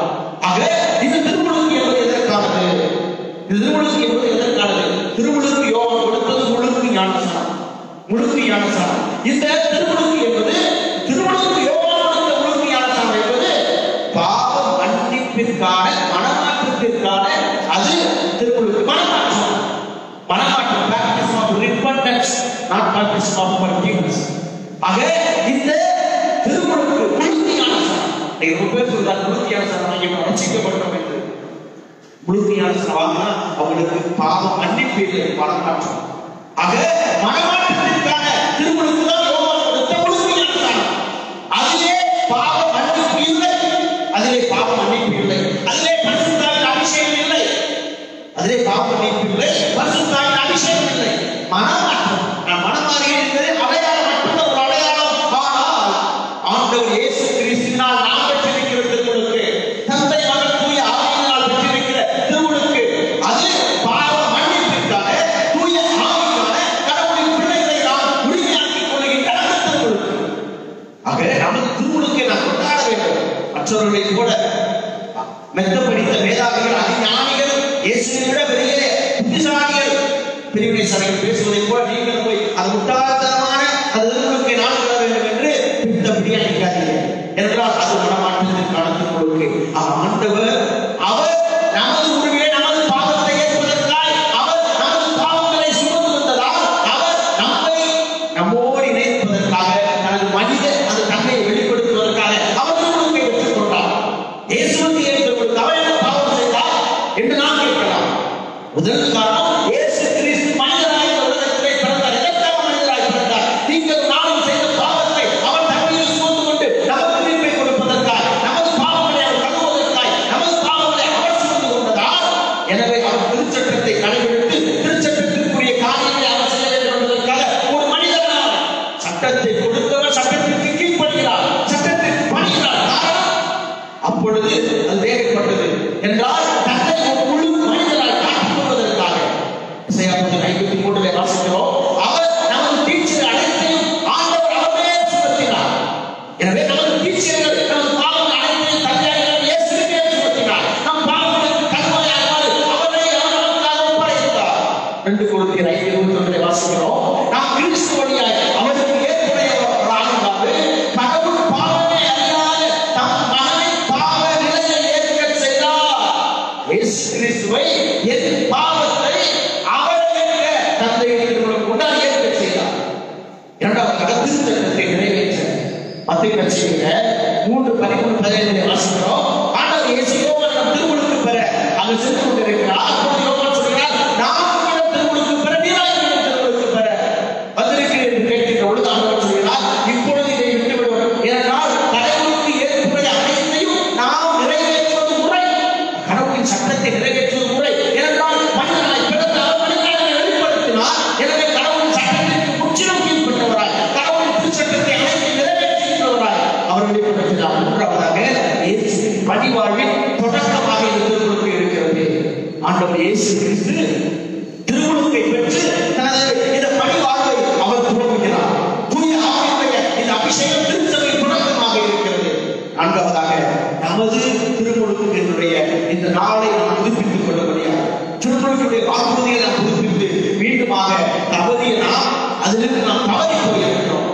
ஆக இந்த திருமுழுக்கு என்பது எதற்கானது? இந்த திருமுழுக்கு என்பது எதற்கானது? திருமுழுக்கு யோவான் கொடுத்தது முழுக்கு ஞானஸ்நானம். முழுக்கு ஞானஸ்நானம். இந்த திருமுழுக்கு என்பது திருமுழுக்கு யோவான் கொடுத்த முழுக்கு ஞானஸ்நானம் என்பது பாவ மன்னிப்பிற்கான மனமாற்றத்திற்கான அது திருமுழுக்கு. மனமாற்றம் baptism of repentance, not baptism of forgiveness. ஆக இந்த திருமுழுக்கு முழுக்கு ஞானஸ்நானம். ரொம்ப பேர் சொல்றாங்க முழுக்கு ஞானஸ்நானம் வாங்கி ரட்சிக்கப்பட்டோம் என்று. முழுக்கு ஞானஸ்நானம் வாங்கினா அவங்களுக்கு பாவ மன்னிப்பு இல்லை, மனமாற்றம். ஆக மனமாற்றத்திற்கான திருமுழுக்கு தான் யோவான் கொடுத்த முழுக்கு ஞானஸ்நானம். அதிலே பாவ மன்னிப்பு இல்லை, அதிலே பாவ மன்னிப்பு இல்லை, அதிலே பரிசுத்தாவின் அபிஷேகம் இல்லை, அதிலே பாவ மன்னிப்பு இல்லை, பரிசுத்தாவின் அபிஷேகம் இல்லை. மனமாற்றம். நான் மனமாறுகிறேன் என்பது அடையாளம் மட்டும்தான், ஒரு அடையாளம். ஆனால் ஆண்டவர் இயேசு கிறிஸ்துவினால் நாம் பெற்றிருக்கிற திருமுழுக்கு, தந்தை மகன் தூய ஆவியினால் பெற்றிருக்கிற திருமுழுக்கு, அது பாவ மன்னிப்பிற்கான தூய ஆவிக்கான கடவுளின் பிள்ளைகளை நாம் உரிமையாக்கிக் கொள்கின்ற அந்த திருமுழுக்கு. ஆக நமது திருமுழுக்கை நாம் கொண்டாட வேண்டும். மற்றவர்களை கூட மெத்த படித்த மேதாவிகள், அதிஞானிகள், இயேசுவை விட பெரிய புத்திசாலிகள் பிரிவினை சபையில் பேசுவதை போல நீங்கள் போய் அது முட்டாள்தனமான அது திருமுழுக்கை நான் கொள்ள வேண்டும் என்று பிடித்தபடியா நிற்காதீர்கள். என்றால் அது மனமாற்றத்திற்கான திருமுழுக்கு. ஆண்டவர் அவர் நமது உரிமையை நமது பாவத்தை ஏற்பதற்காய் அவர் நமது பாவங்களை சுமந்து வந்ததால் அவர் நம்மை நம்மோடு இணைப்பதற்காக தனது மனித அந்த தன்மையை வெளிப்படுத்துவதற்காக அவர் திருமுழுக்கை பெற்றுக் கொண்டார். இயேசுவுக்கு ஏற்படுத்த அவர் என்ன பாவம் செய்தார் என்று நாம் கேட்கலாம். முதல் காரணம், இயேசு கிறிஸ்து மனிதராய் உலகத்திலே பிறந்தார். எதற்காக மனிதராய் பிறந்தார்? நீங்கள் நானும் செய்த பாவத்தை அவர் தன்மையில் சுமந்து கொண்டு நமக்கு மீட்பை கொடுப்பதற்காக, நமது பாவங்களை அவர் கழுவுவதற்காக, நமது பாவங்களை அவர் சுமந்து கொண்டதால், எனவே அவர் திருச்சட்டத்தை கடைபிடித்து திருச்சட்டத்திற்குரிய காரியங்களை அவர் செய்ய வேண்டும் என்பதற்காக ஒரு மனிதனாக சட்டத்தை கொடுத்தவர் சட்டத்திற்கு கீழ்ப்படுகிறார், சட்டத்திற்கு பணிகிறார். அப்பொழுது அது தேவைப்பட்டது என்றால் தன்னை ஒரு முழு மனிதராய் காட்டிக் கொள்வதற்காக. இசையா 53 வாசிக்கிறோம். அவர் நமது தீட்சைகள் அனைத்தையும் ஆண்டவர் அவரே சுமத்தினார். எனவே நமது தீட்சைகள், நமது பாவங்கள் அனைத்தையும் தந்தையாக இயேசுவே சுமத்தினார். நம் பாவங்களுக்கு கல்வாயாக அவரே நமக்காக ஒப்படைத்தார். 2 கொரிந்தியர் 5:21 வாசிக்கிறோம். நாம் கிறிஸ்து வழியாக அவருக்கு ஏற்புடையவர்களாக கடவுள் பாவமே அறியாத தம் மகனின் பாவ நிலையை ஏற்க செய்தார். இயேசு கிறிஸ்துவை என் பாவத்தை அவர் ஏற்க தந்தையிடம் கொண்டாடி ஏற்க செய்தார். இரண்டாவது திருச்சட்டத்தை நிறைவேற்ற மத்திய நற்செய்தியில 3:13 வாசிக்கிறோம். ஆண்டவர் இயேசு யோவான் திருமுழுக்கு பெற அங்கு சென்று கொண்டிருக்கிறார். அப்பொழுது யோவான் சொல்கிறார், நான் உங்களிடம் திருமுழுக்கு பெற நீராய் திருமுழுக்கு பெற வந்திருக்கிறேன் என்று கேட்கின்ற பொழுது ஆண்டவர் சொல்கிறார், இப்பொழுது இதை விட்டுவிடுவோம். ஏனென்றால் கடவுளுக்கு ஏற்புடைய அனைத்தையும் நாம் நிறைவேற்றுவது முறை. கடவுளின் சட்டத்தை நிறைவேற்றுவது முறை. ஏனென்றால் மனிதனாய் பிறந்த அவர் மனிதனை வெளிப்படுத்தினார். எனவே கடவுளின் சட்டத்திற்கு முற்றிலும் கீழ்ப்பட்டவராய், கடவுளின் திருச்சட்டத்தை அனைத்தையும் நிறைவேற்றுகிறவராய் அவர் வெளிப்படுத்தினார். மூன்றாவதாக இயேசுவின் பணிவாழ்வின் தொடக்கமாக இந்த திருமுழுக்கு இருக்கிறது. ஆண்டவர் இயேசு கிறிஸ்து திருமுழுக்கை பெற்று தனது இந்த பணிவாழ்வை அவர் துவங்குகிறார். தூய ஆவியுடைய இந்த அபிஷேகம் திருச்சபையின் தொடக்கமாக இருக்கிறது. நான்காவதாக நமது திருமுழுக்கினுடைய இந்த நாளை நாம் புதுப்பித்துக் கொள்ள முடியாது. திருமுழுக்குடைய வாக்குறுதியை நாம் புதுப்பித்து மீண்டுமாக தவறிய நாம் அதிலிருந்து நாம் தவறி போயிருக்கிறோம்,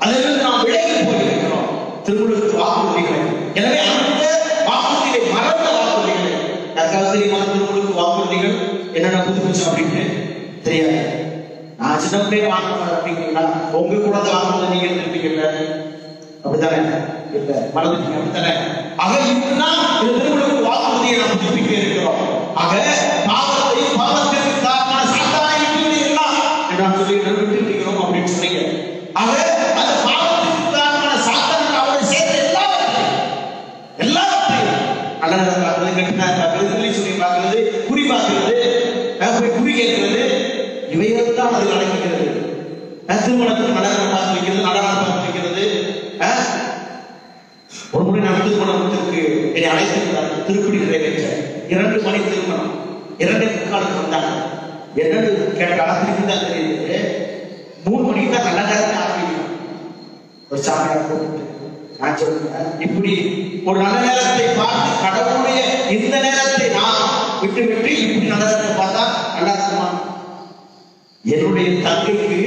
அதிலிருந்து நாம் விலகி போயிருக்கிறோம் திருமுழுக்கு வாக்குறுதிகளை. எனவே அந்த வாக்குறுதிகளை மறந்த வாக்குறுதிகளை தற்காலத்தில் திருமுழுக்கு வாக்குறுதிகள் என்னென்ன புதுப்பிச்சோம் அப்படின்னு தெரியாது. நான் சின்ன பிள்ளைய வாங்க அப்படிங்களா, உங்க குழந்தை வாங்கும்போது நீங்க இருந்திருப்பீங்கல்ல, அப்படித்தானே? இல்ல மறந்துட்டீங்க, அப்படித்தானே? ஆக இப்படிதான் இந்த திருமுழுக்கு வாக்குறுதியை நாம் புதுப்பிக்க இருக்கிறோம். ஆக பாவத்தை பாவத்திற்கு காரணமான சாத்தானை விட்டுவிடலாம் என்று நான் சொல்லி விட்டுவிடுகிறோம் அப்படின்னு சொன்னீங்க. ஆக அந்த பாவத்திற்கு காரணமான சாத்தானுக்கு அவரை சேர்ந்த எல்லாவற்றையும் நல்ல நேரம் பார்க்கிறது, கெட்ட நேரம் பார்க்கிறது, சொல்லி சொல்லி பார்க்கிறது, குறி பார்க்கிறது, குறி கேட்கிறது, இவைகள் தான் அது நடக்கிறது. திருமணத்துக்கு நல்ல நேரம் பார்த்து வைக்கிறது, நல்ல நேரம் பார்த்து வைக்கிறது. ஒரு முறை நான் திருமணத்திற்கு என்னை அழைத்திருந்தார்கள். திருப்பதி நிறைவேற்ற 2 மணி திருமணம், 2:45 வந்தாங்க. என்னன்னு கேட்டாலும் திருப்பி தான் தெரியுது. 3 மணிக்கு தான் நல்ல நேரத்தை ஆரம்பிக்கணும். ஒரு சாமியார் போட்டு நான் சொல்றேன், இப்படி ஒரு நல்ல நேரத்தை பார்த்து கடவுளுடைய இந்த நேரத்தை நான் விட்டு இப்படி நல்ல நேரத்தை பார்த்தா நல்லா இருக்குமா? என்னுடைய தங்கைக்கு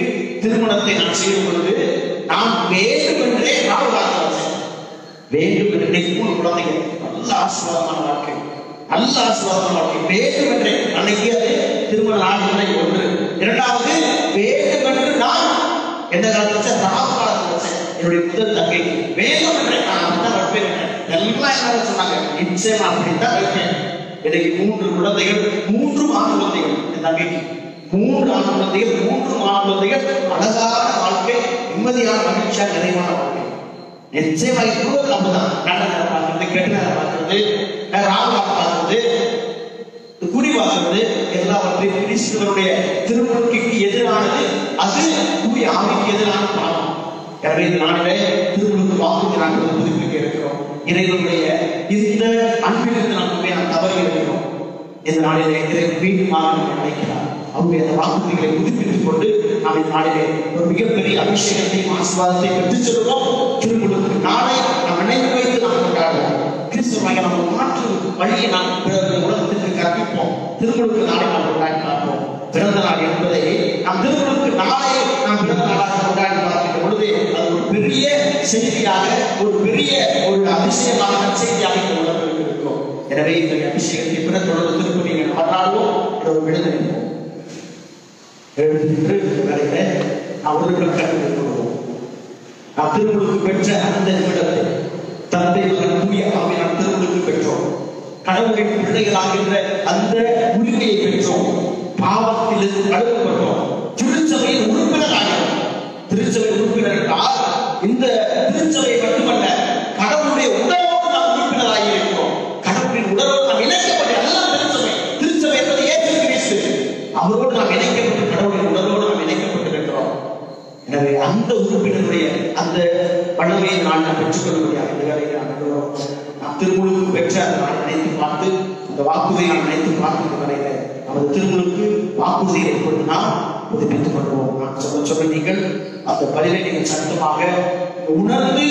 திருமணத்தை நான் செய்யும் பொழுது நான் வேண்டுமென்றே ராவுகாலம் வேண்டுமென்றே 3 குழந்தைகள், நல்ல ஆசீர்வாதமான வாழ்க்கை, நல்ல ஆசீர்வாதமான வாழ்க்கை. வேண்டுமென்றே அன்னைக்கு அது திருமண நாட்களை 1. 2வது வேண்டுமென்று நான் எந்த காலத்துல வச்சேன், ராவு காலத்துல வச்சேன். என்னுடைய முதல் தங்கைக்கு வேண்டுமென்றே நான் அப்படித்தான் வைப்பேன். எல்லாம் என்ன சொன்னாங்க, நிச்சயமா அப்படித்தான் வைப்பேன். எனக்கு 3 குழந்தைகள், 3 ஆண் குழந்தைகள். என் தங்கைக்கு 3 ஆண் குழந்தைகள், 3 ஆண் குழந்தைகள். அழகான வாழ்க்கை, நிம்மதியான மகிழ்ச்சியா நிறைவான வாழ்க்கை. நிச்சயமா இப்போது அப்படிதான் நல்ல நேரம் பார்க்கறது, கெட்ட நேரம் பார்க்கறது, ராவா பார்க்கறது, குறி பார்க்கறது, எல்லாவற்றையும் கிறிஸ்துவனுடைய திருமுழுக்கு எதிரானது. அது தூய ஆவிக்கு எதிரான பாவம். எனவே இந்த நாளிலே திருமுழுக்கு வாக்குறுதி நாங்கள் புதுப்பிக்க இருக்கிறோம். இறைவனுடைய இந்த அன்பிலிருந்து நாம் தவறி இருக்கிறோம். இந்த நாளிலே இறைவன் மீண்டுமாக நம்மை அழைக்கிறார். அவருடைய அந்த வாக்குறுதிகளை புதுப்பித்துக் கொண்டு நாம் இந்த நாளிலே ஒரு மிகப்பெரிய அபிஷேகத்தையும் ஆசீர்வாதத்தை பெற்றுச் செல்வோம். திருமுழுக்கு நாளை நாம் நினைவு வைத்து நாம் கொண்டாடுவோம். கிறிஸ்துவாக நம்ம மாற்று வழியை நாம் உலகத்திற்கு கற்பிப்போம். திருமுழுக்கு நாளை நாம் கொண்டாடி பார்ப்போம். பிறந்த நாள் என்பதை நாம் திருமுழுக்கு நாளை நாம் பிறந்த நாளாக கொண்டாடி பார்க்கின்ற பொழுது அது ஒரு பெரிய செய்தியாக, ஒரு பெரிய ஒரு அதிசயமாக நற்செய்தியாக இந்த உலகத்திற்கு இருக்கும். எனவே இந்த அபிஷேகத்தை பிற தொடர்ந்து திருப்பணியை கொண்டாடுவோம். ஒரு விடுதலைப்போம். வேலையில நாம் ஒரு கற்றுக்கொள்வோம். நாம் திருமுழுக்கு பெற்ற அந்த நிமிடத்தை தந்தை தூய ஆவியை நாம் திருமுழுக்கு பெற்றோம். கடவுளின் பிள்ளைகளாகின்ற அந்த உரிமையை பெற்றோம். பாவத்திலிருந்து கழுவப்பட்டோம். திருச்சபையின் உறுப்பினராகிறோம். திருச்சபை உறுப்பினர் என்றால் இந்த திருச்சபை மட்டுமல்ல, கடவுளுடைய உடலோடு நாம் உறுப்பினராகி இருக்கிறோம். கடவுளின் உடலோடு நாம் இணைக்கப்பட்ட எல்லாம் திருச்சபை. திருச்சபை என்பது இயேசு கிறிஸ்து. அவரோடு நாம் இணைக்கப்பட்டு கடவுளின் உடலோடு நாம் இணைக்கப்பட்டிருக்கிறோம். எனவே அந்த உறுப்பினருடைய அந்த பணமையை நான் பெற்றுக்கொள்ள முடியாது. இந்த வேலையை நாம் திருமுழுக்கு பெற்ற அந்த நாளை நினைத்து பார்த்து, அந்த வாக்குறுதியை நாம் நினைத்து பார்த்து இந்த வேலையில நமது திருமுழுக்கு வாக்குறுதியை கொண்டு நாம் புதுப்பித்துக் கொள்வோம். நான் சொல்ல நீங்கள் அந்த பதிலை நீங்கள் சத்தமாக உணர்ந்து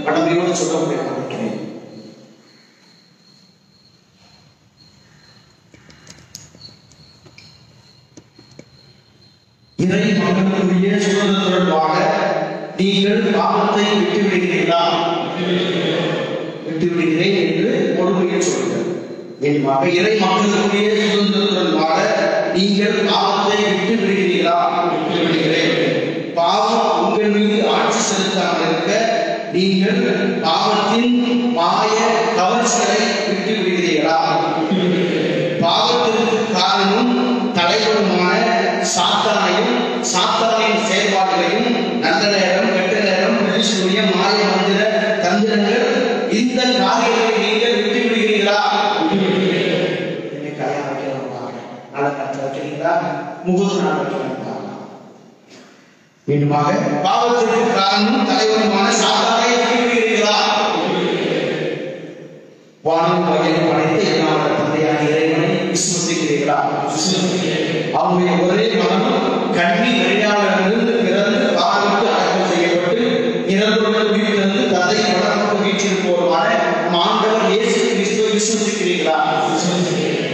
கடமையோடு சொல்ல முடியாது நினைக்கிறேன். இறை மக்களுடைய சுதந்திரமாக நீங்கள் பாவத்தை விட்டுவிடுகிறீர்களா? விட்டுவிடுகிறேன் என்று பொறுமையை சொல்லுங்கள். வேண்டுமாக இறை மக்களுடைய சுதந்திரமாக நீங்கள் பாவத்தை விட்டுவிடுகிறீர்களா? விட்டுவிடுகிறேன். பாவம் உங்கள் மீது ஆட்சி செலுத்தாமல் இருக்க நீங்கள் பாவத்தின் மாய கவர்ச்சிகளை விட்டு விடுகிறீர்களா? பாவத்திற்கு காரணம் தலைவருமான சாத்தானையும் சாத்தானின் செயல்பாடுகளையும் நல்ல நேரம் கெட்ட நேரம் பிரதிசூரிய மாய மந்திர தந்திரங்கள் இந்த காரியங்களை நீங்கள் விட்டு விடுகிறீர்களா? என்னை கல்யாணம் வைக்கலாம், நல்ல கற்று வைக்கிறீங்களா? முகூர்த்த நாள் வைக்கிறீங்களா? மீண்டுமாக பாவத்திற்கு காரணம் தலைவருமான சாத்தானை விட்டு விடுகிறீர்களா? விசுவசிக்கிறீர்களா?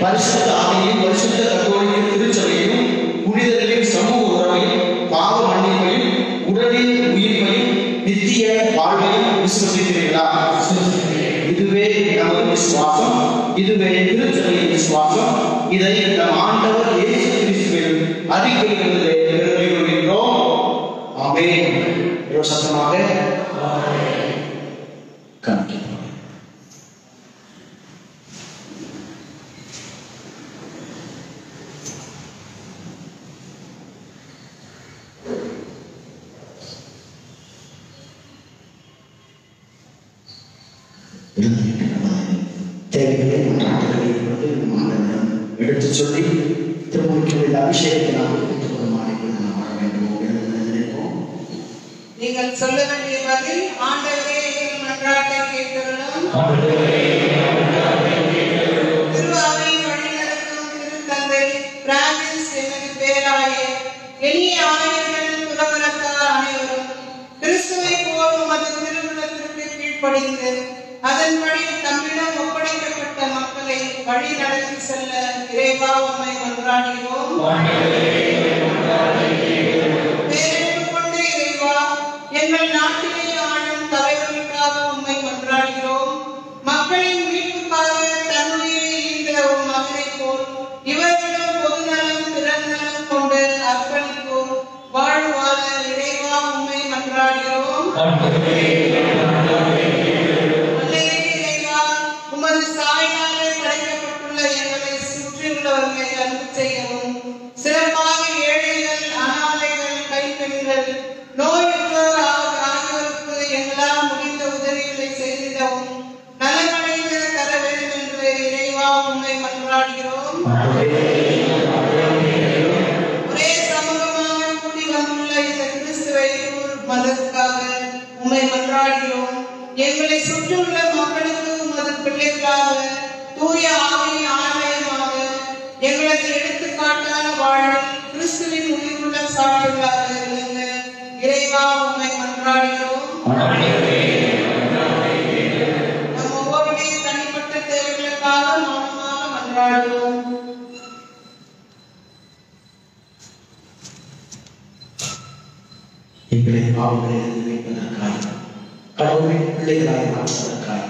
பரிசுத்த ஆவியையும் பரிசுத்த கத்தோலிக்க திருச்சபையையும் புனிதர்களின் சமூக உறவையும் பாவ மன்னிப்பையும் உடலின் உயிர்ப்பையும் நித்திய வாழ்வையும் விசுவசிக்கிறீர்களா? இதுவே நமது விசுவாசம், இதுவே திருச்சபையின் விசுவாசம். இதை நம் ஆண்டவர் இயேசு கிறிஸ்துவில் அறிக்கையிடுவதிலே பெருமை கொள்கின்றோம். ஆமென். சத்தமாக தேவைகளை மன்றாட்டுகளை எடுத்து சொல்லி திருமணத்தில் அபிஷேகத்தை நாம் வாழ வேண்டும். நீங்கள் சொல்ல வேண்டிய பதில், ஆண்டவரே எங்கள் மன்றாட்டை கேட்கிறோம். திருவாவை வழிநடத்தும் திருத்தந்தை பிரான்சிஸ் எனது பேராயே எளிய ஆயர்கள் துறவரத்தார் அனைவரும் கிறிஸ்துவை போல் உமது திருவுள்ளத்திற்கு கீழ்ப்படிந்து அதன்படி தம்மிடம் ஒப்படைக்கப்பட்ட மக்களை வழி நடத்தி செல்ல இறைவா உம்மை மன்றாடுகிறோம். பேரெடுத்துக் கொண்டு இறைவா எங்கள் நாட்டிலே ஆளும் தலைவர்களுக்காக உம்மை மன்றாடுகிறோம். மக்களின் மீட்புக்காக தன்னுயிரை ஈந்த உம் மகனை போல் இவர்களும் பொதுநலம் பிறநலம் கொண்டு அர்ப்பணிப்போம் வாழ்வாழ இறைவா உம்மை மன்றாடுகிறோம். உமது சாய்வாலே படைக்கப்பட்டுள்ள எங்களை சுற்றியுள்ளவர்களை அன்பு செய்யவும், சிறப்பாக ஏழைகள், அனாதைகள், கைப்பெண்கள், நோயுற்றோர் ஆகியோருக்கு எங்களால் முடிந்த உதவிகளை செய்திடவும் நலமடைந்து தர வேண்டும் என்று இறைவா உம்மை மன்றாடுகிறோம். ஒரே சமூகமாக கூடி வந்துள்ள இந்த கிறிஸ்துவை மதத்துக்காக உம்மை மன்றாடுகிறோம். எங்களை சுற்றியுள்ள மக்களுக்கு உமது பிள்ளைகளாக தூய ஆவியின் ஆலயமாக எங்களது எடுத்துக்காட்டான வாழ்வில் கிறிஸ்துவின் உயிருள்ள சாட்சிகளாக இருந்த இறைவா உம்மை மன்றாடுகிறோம். நம் ஒவ்வொருடைய தனிப்பட்ட தேவைகளுக்காக மௌனமாக மன்றாடுவோம். எங்களை பாவங்களை வைப்பதற்காக, கடவுளின் பிள்ளைகளாய் மாற்றுவதற்காக,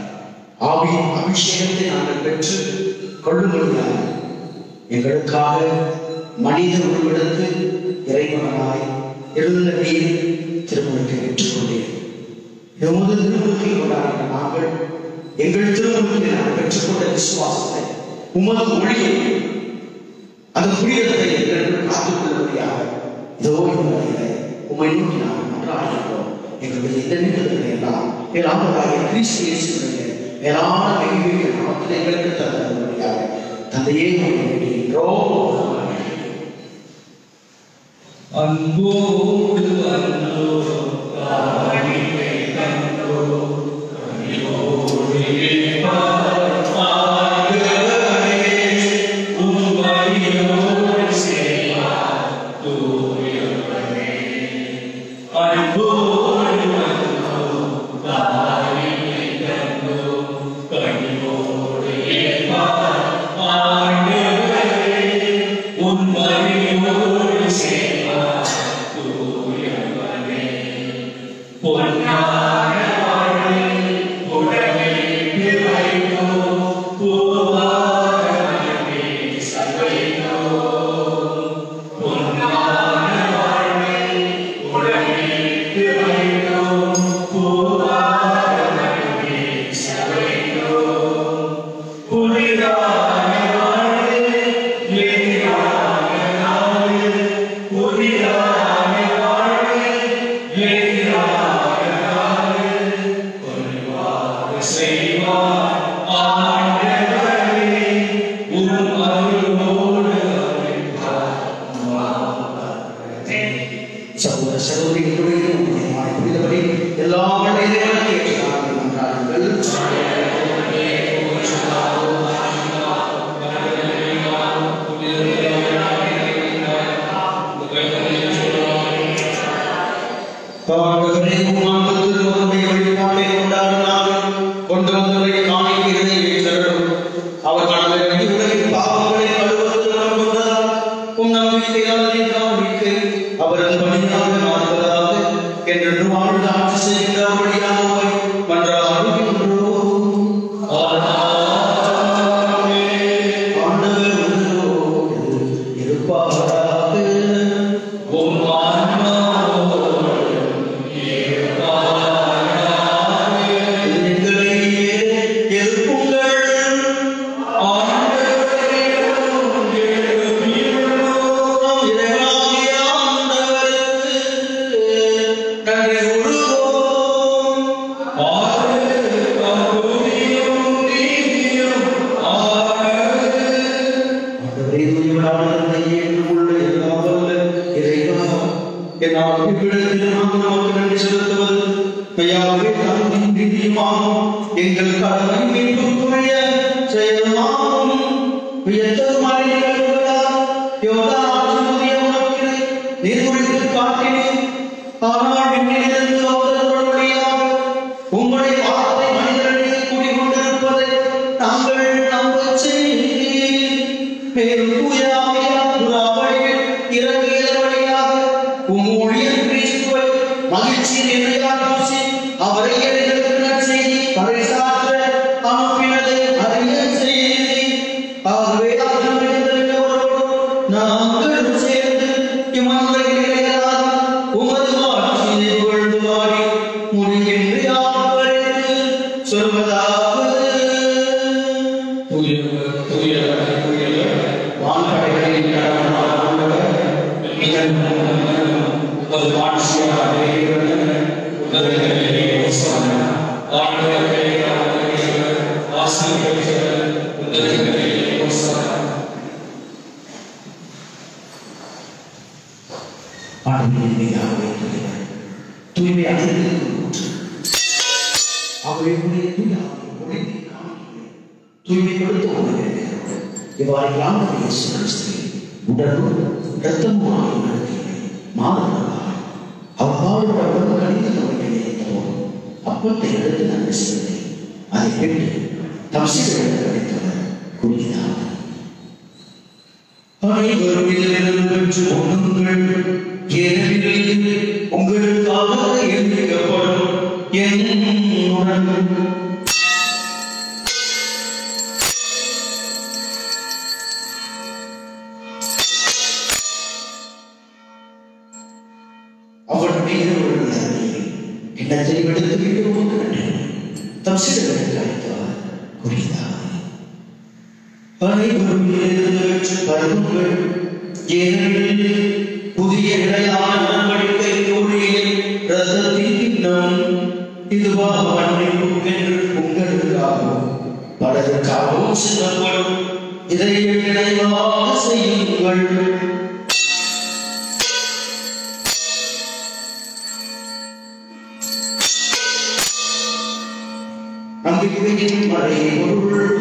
ஆவியின் அபிஷேகத்தை நாங்கள் பெற்று கொள்ளும்படியாக எங்களுக்காக மனித உருவெடுத்து இறைவனாய் எழுந்த நீர் திருமணத்தை பெற்றுக்கொண்டேன். எமது திருமணத்தை கொண்டாடின நாங்கள் எங்கள் திருமணத்தை நாங்கள் பெற்றுக்கொண்ட விசுவாசத்தை, உமது ஒளியை, அந்த புனிதத்தை எங்களுக்கு காத்துக்கொள்ளும்படியாக இதோ இந்த உம்மை நோக்கி நாங்கள் மன்றாடுகிறோம். எங்களுடைய இந்த நிமிடங்களை எல்லாம் மேலானவராகிய கிறிஸ்து இயேசுவினுடைய மேலான மகிமையை நாமத்தில் எங்களுக்கு தந்தபடியாக தந்தையே வேண்டுகின்றோம். அன்போடு அன்போ காணிக்கை தந்தோ கனிவோடு இருப்பார் ஆண்டவரே உம் வழியோடு செல்வார் தூயவரே. அன்போடு அன்போ காணிக்கை தந்தோ கனிவோடு இருப்பார் ஆண்டவரே உம் வழியோடு செல்வார் தூயவரே. பொன்னான வாழ்வை உடலில் வைத்தோ பூவாரமே சகைத்தோ. பொன்னான வாழ்வை உடலில் வைத்தோ பூவாரமே சகைத்தோ. புனிதான வாழ்வை எதிரான நாள் புனிதான வாழ்வை எதிரான நாள் பொன்வாக செய்வார் ஆண்டவரே உம் அருளோடு அழைப்பார். சகோதர சகோதரிகளுடைய புரிந்தபடி எல்லா மனிதர்களும் ஏற்றுக்காமல் மன்றாடுங்கள். ஆண்டவரே, உம்மால் திருமுகத்தை வழிபாட்டை கொண்டாடினாலும் கொண்டு வந்தவரை காணிக்கைகளை ஏற்றருளும். என்னால் இவ்விடத்தில் நாங்கள் நமக்கு நன்றி செலுத்துவது மெய்யாகவே தகுதியும் நீதியுமாகும். எங்கள் கடமை மீட்புக்குரிய செயலுமாகும். வியத்தகு மழை நிகழ்வுகளால் யோர்தான் ஆற்று புதிய உணர்வினை நீர்குடித்து காட்டினேன். ஆனால் விண்ணிலிருந்து அவர்கள் வழியாக உங்களுடைய வார்த்தை மனிதர்களிடையே கூடிக்கொண்டிருப்பதை நாங்கள் நம்பச் செய்தீர். மேலும் தூய ஆவியார் புறாவழியில் இறங்கிய வழியாக ஊழியர் கிறிஸ்துவை மகிழ்ச்சியின் எண்ணெயால் பூசி அவரை எங்களுக்கு நற்செய்தி பறைசாற்ற அனுப்பினதை அறிய செய்தீர். ஆகவே நாங்கள் சேர்ந்து இம்மன்றையிலேயால் உமது ஆட்சியை புகழ்ந்து வாடி முடிவின்றி ஆர்ப்பரித்து சொல்வதாவது வான்படைகளின் கடவுளான ஆண்டவர் உமது ஆட்சியாக இவ்வாறு உடலும் இரத்தமும் மாதவர்களால் அவ்வாறு கணித நினைத்தோம். அப்பத்தை எடுத்து நன்றி செலுத்தி அதை பெற்று தம்சிகளிடம் கிடைத்தவர் குடித்தார். அனைவரும் இதிலிருந்து பெற்று உண்ணுங்கள். ஏனெனில் உங்களுக்காக எழுதிக்கப்படும் என்னுடன் அவருடைய எண்ணத்தை விடுத்து விட்டு தம்சிகளிடம் கிடைத்தவர் குடித்தார். அனைவரும் இதிலிருந்து பருகுங்கள். ஏனெனில் புதிய நிலையான உடன்படிக்கை ஊழியில் இரத்தத்தின் கிண்ணம் இதுவாக மன்னிப்புக்கென்று உங்களுக்காகவும் பலருக்காகவும் சிந்தப்படும். இதை நினைவாக செய்யுங்கள். நம்பிக்கையின் மழை பொருள்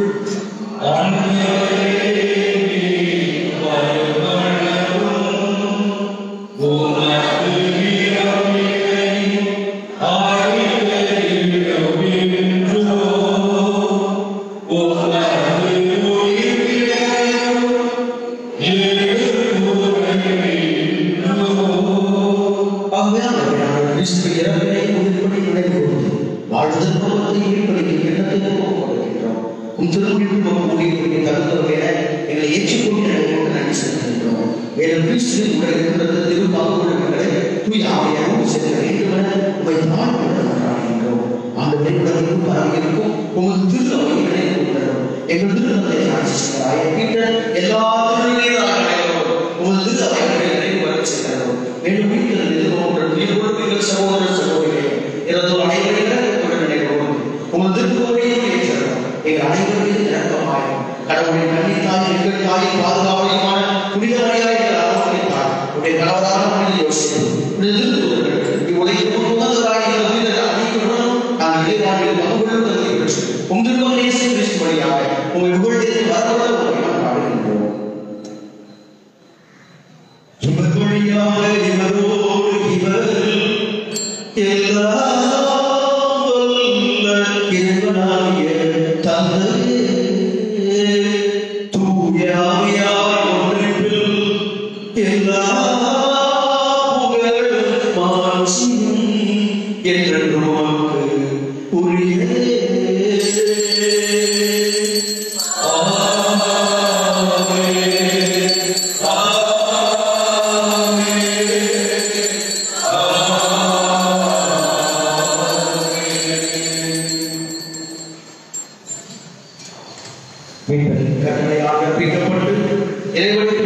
எங்களுக்கு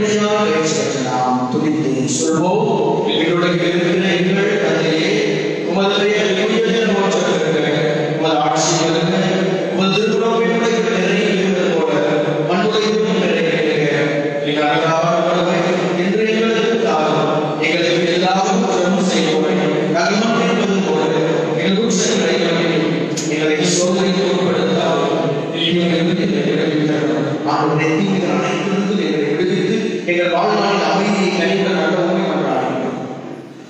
ஆண்டவரே தீமைகள் அனைத்திலிருந்து எங்களை விடுவித்து எங்கள் வாழ்நாளில் அமைதியை கனிந்த நல்ல உண்மை கொண்டாடுகிறோம்.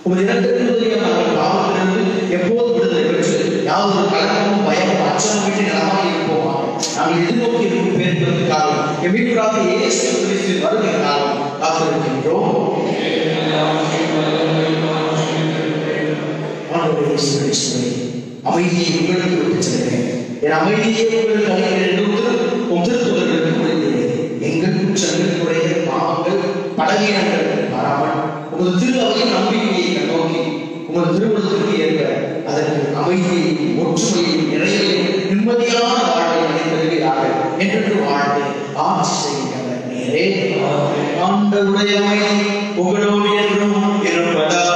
உமது இரக்கத்திலிருந்து நாங்கள் பாவத்திலிருந்து எப்போது விடுதலை பெற்று யாவது கலக்கமும் பயமும் அச்சமும் நலமாக இருப்போமா? நாங்கள் எதிர்நோக்கி இருக்கும் பேருக்காக என் மீட்பராக இயேசு கிறிஸ்துவின் வருகைக்காக காத்திருக்கின்றோம். அமைதியை உங்களுக்கு விட்டு செல்கிறேன், என் அமைதியை உங்களுக்கு அளிக்கிறேன் என்று உம் திருத்துதர்களுக்கு முடிந்தேன். எங்கள் குற்றங்களுடைய பாவங்கள் பலவீனங்கள் பாராமல் உமது திரு அவையின் நம்பிக்கையை கண்ணோக்கி உமது திருமணத்திற்கு ஏற்ப அதற்கு அமைதியையும் ஒற்றுமையையும் நிறைவையும் நிம்மதியான வாழ்வை அளித்தருகிறாக என்று வாழ்ந்து ஆட்சி செய்கின்றனர் நேரே. ஆண்டவருடைய அமைதி உங்களோடு என்றும் இருப்பதாக.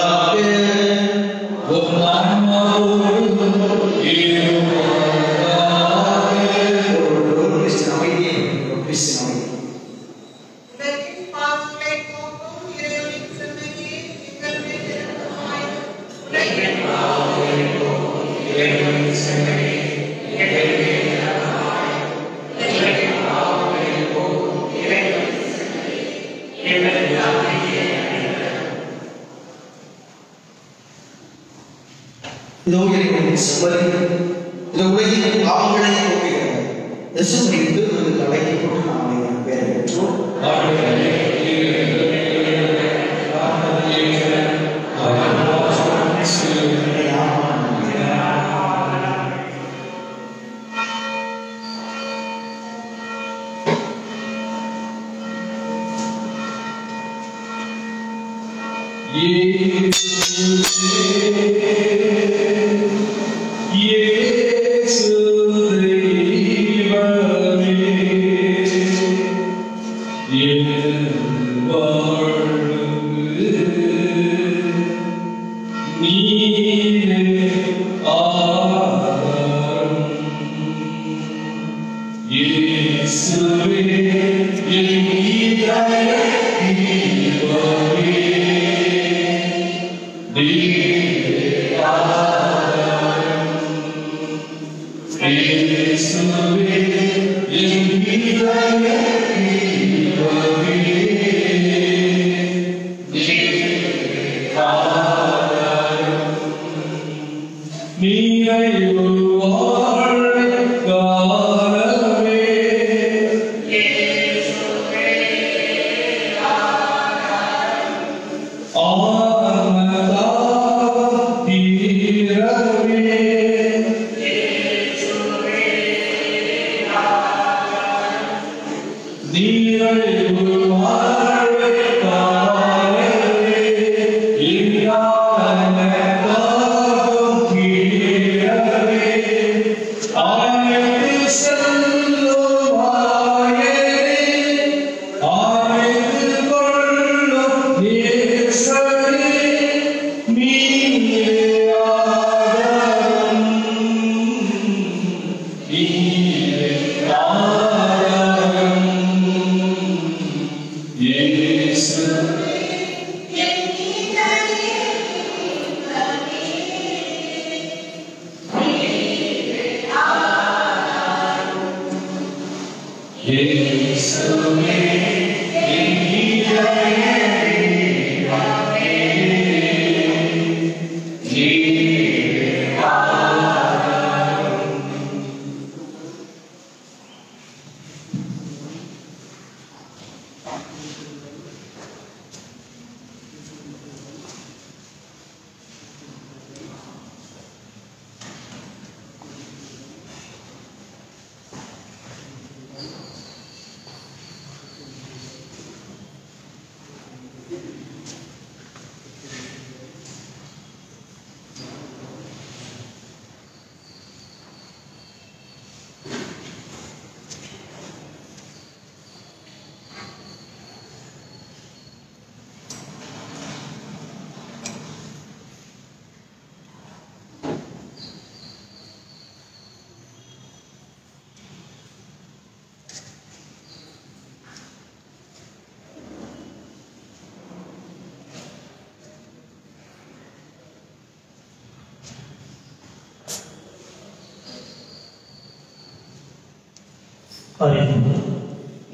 இந்த உலகின் பாவங்களை போக்குகிறது. எசுமரித்து தலைக்கு கொண்டு நாம் பேர் பெற்றோம்.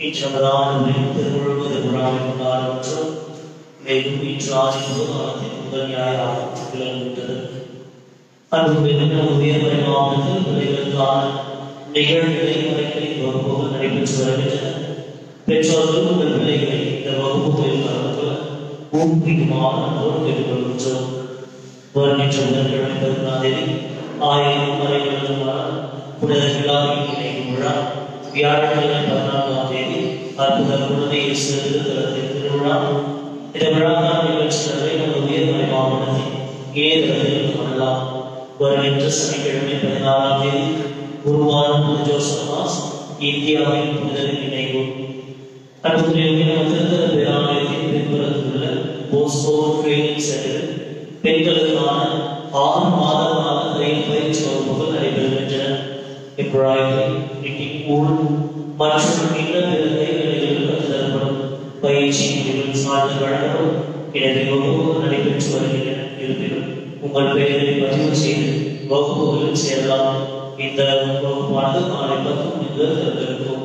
இன்றமதான திருமுழுவது விழாவை கொண்டாடுகின்றோம். மேலும் இன்று ஆதிபுத காலத்தின் முதல் ஞாயிறாக விளங்குகின்றது. அன்பு உயர்மறை மாவட்டத்தில் பிள்ளைகளுக்கான நிகழ்நிலை முறைகளின் வகுப்புகள் நடைபெற்று வருகின்றன. பெற்றோர்கள் உங்கள் பிள்ளைகளை இந்த வகுப்புகளில் கலந்து கொள்ள ஊக்குவிக்குமாறு அன்போடு கேட்டுக்கொள்கின்றோம். வருகின்ற முதல்கிழமை 14ஆம் தேதி 1000 மறைகளுடன் புனித விழாவின் இணைக்கும் விழா, வியாழக்கிழமை 14ஆம் தேதி அற்புத குழந்தை இயேசு திருத்தலத்தின் திருவிழா. இந்த விழாக்கான நிகழ்ச்சிகளை நமது உயர்மறை மாவட்டத்தில் இணையதளத்தில் காணலாம். வருகின்ற சனிக்கிழமை 14ஆம் தேதி உருவான புனித ஜோசப் இந்தியாவின் புனிதரின் நினைவு. திருத்தல பேராலயத்தின் பின்புறத்தில் உள்ள போஸ்கோ ட்ரைனிங் சென்டரில் பெண்களுக்கான 6 மாத கால பயிற்சி வகுப்புகள் நடைபெறுகின்றன. மற்றும் இன்னும் பிற கைகளில் தரப்படும் பயிற்சி சான்றிதழ் வழங்கப்படும். எனவே வகுப்புகள் நடைபெற்று வருகின்றன. இருப்பினும் உங்கள் பெயரை பதிவு செய்து வகுப்புகளில் சேரலாம். இந்த வகுப்பானது காலை 10 மணிக்கு திறந்திருக்கும்.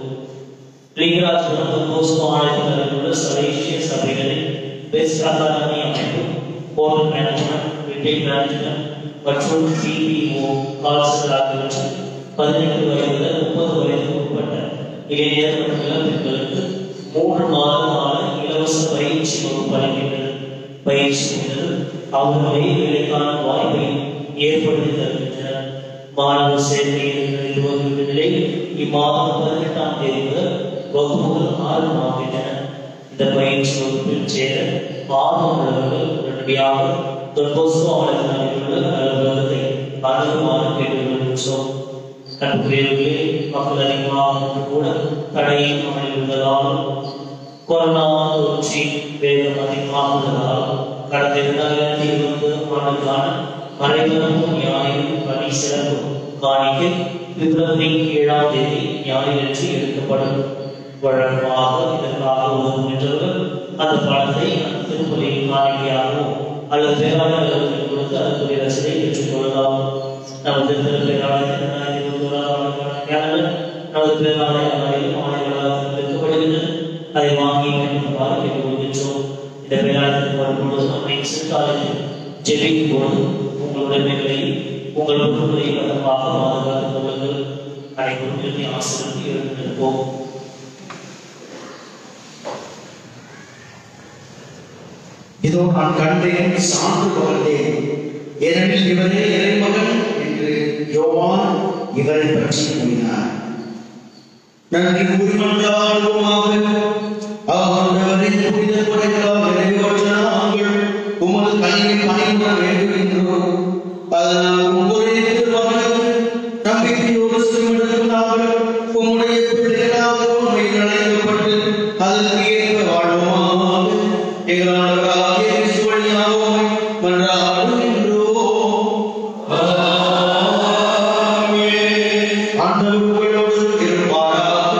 லிங்கராஜபுரம் போஸ்கோ ஆலயத்தில் உள்ள சலேசிய சபைகளில் பெஸ்ட் அகாடமி அமைப்பு, ஹோட்டல் மேனேஜ்மெண்ட், ரிட்டைல் மேனேஜ்மெண்ட் மற்றும் பிபிஓ கால்சென்டர் ஆகியவற்றில் 18 வயது முதல் 30 வயதுக்கு உட்பட்ட இளைஞர் மற்றும் இளம்பெண்களுக்கு 3 மாத கால இலவச பயிற்சி வகுப்பு அளிக்கின்றது. பயிற்சி என்பது அவர்களை வேலைக்கான வாய்ப்பை ஏற்படுத்தி தருகின்றனர். மாணவர் சேர்க்கை நிறுவன நிலை இம்மாதம் 18ஆம் தேதி முதல் வகுப்புகள் ஆரம்பமாகின்றன. இந்த பயிற்சி வகுப்பில் சேர ஆர்வம் உள்ளவர்கள் உடனடியாக தொன்போஸ்கோ ஆலயத்தில் அலுவலகத்தை அணுகுமாறு கேட்டுக்கொள்கின்றோம். கல்வியர்களே, மக்கள் அதிகமாக கூட தடையின் அமலில் உள்ளதாலும் கொரோனா தொற்றி வேகம் அதிகமாக உள்ளதாலும் கடந்த 2020 ஆண்டுக்கான மறைபரப்பு ஞாயிறு பணி சிறப்பு காணிக்கை பிப்ரவரி 7ஆம் தேதி ஞாயிறன்று எடுக்கப்படும். வழக்கமாக இதற்காக உதவுகின்றவர்கள் அந்த பணத்தை திருப்பலியில் காணிக்கையாகவோ அல்லது பேராளர்களுக்கு கொடுத்து அதற்குரிய ரசீதை பெற்றுக் கொள்ளலாம். நமது பேராளர் 2021 நமது பேராலயங்களில் மாநிலங்களாக விற்கப்படுகின்றன. அதை வாங்கி பயன்படுத்துமாறு கேட்டுக்கொள்கின்றோம். இந்த பேராலயத்திற்கு வரும்பொழுது நம்மை சிறுகாலத்தில் ஜெபிக்கும் பொழுது உங்கள் உடைமைகளையும் உங்கள் உறுப்புகளையும் பதமாக பாதுகாத்துக் கொள்ளுங்கள். அனைவரும் இறுதி ஆசிரியருக்கு எழுந்திருப்போம். இதோ நான் கண்டேன், சான்று பகர்ந்தேன், ஏனெனில் இவரே இறைமகன் என்று யோவான் இவரை பற்றி கூறினார். நன்றி கூறிக்கொண்டாடுவோமாக. ஆண்டவரின் புனித கொடைகளால் நிறைவேற்ற நாங்கள் உமது கையில் பணிபுர வேண்டுகின்றோம். அதனால் உங்களுடைய திருமகனுக்கு நம்பிக்கையோடு செல்வதற்கு நாங்கள் உம்முடைய பிள்ளைகளாக உண்மையில் அழைக்கப்பட்டு அதற்கு ஏற்ப வாழ்வோமாக. எங்களால் இயேசு வழியாக உம்மை மன்றாடுகின்றோம். ஆண்டவர் உங்களோடு இருப்பாராக.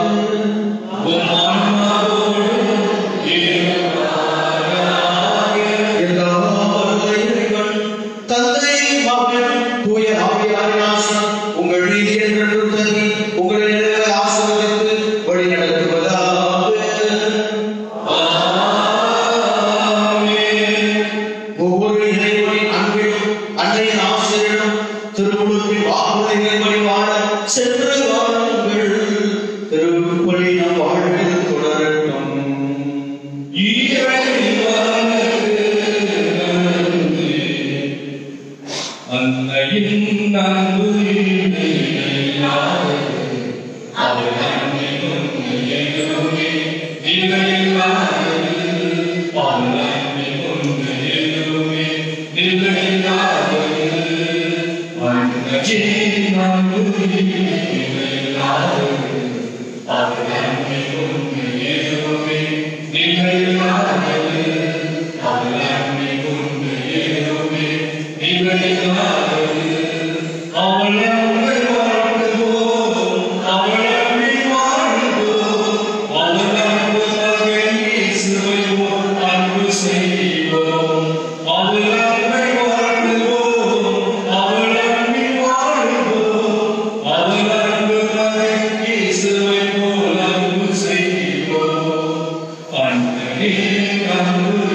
Amen.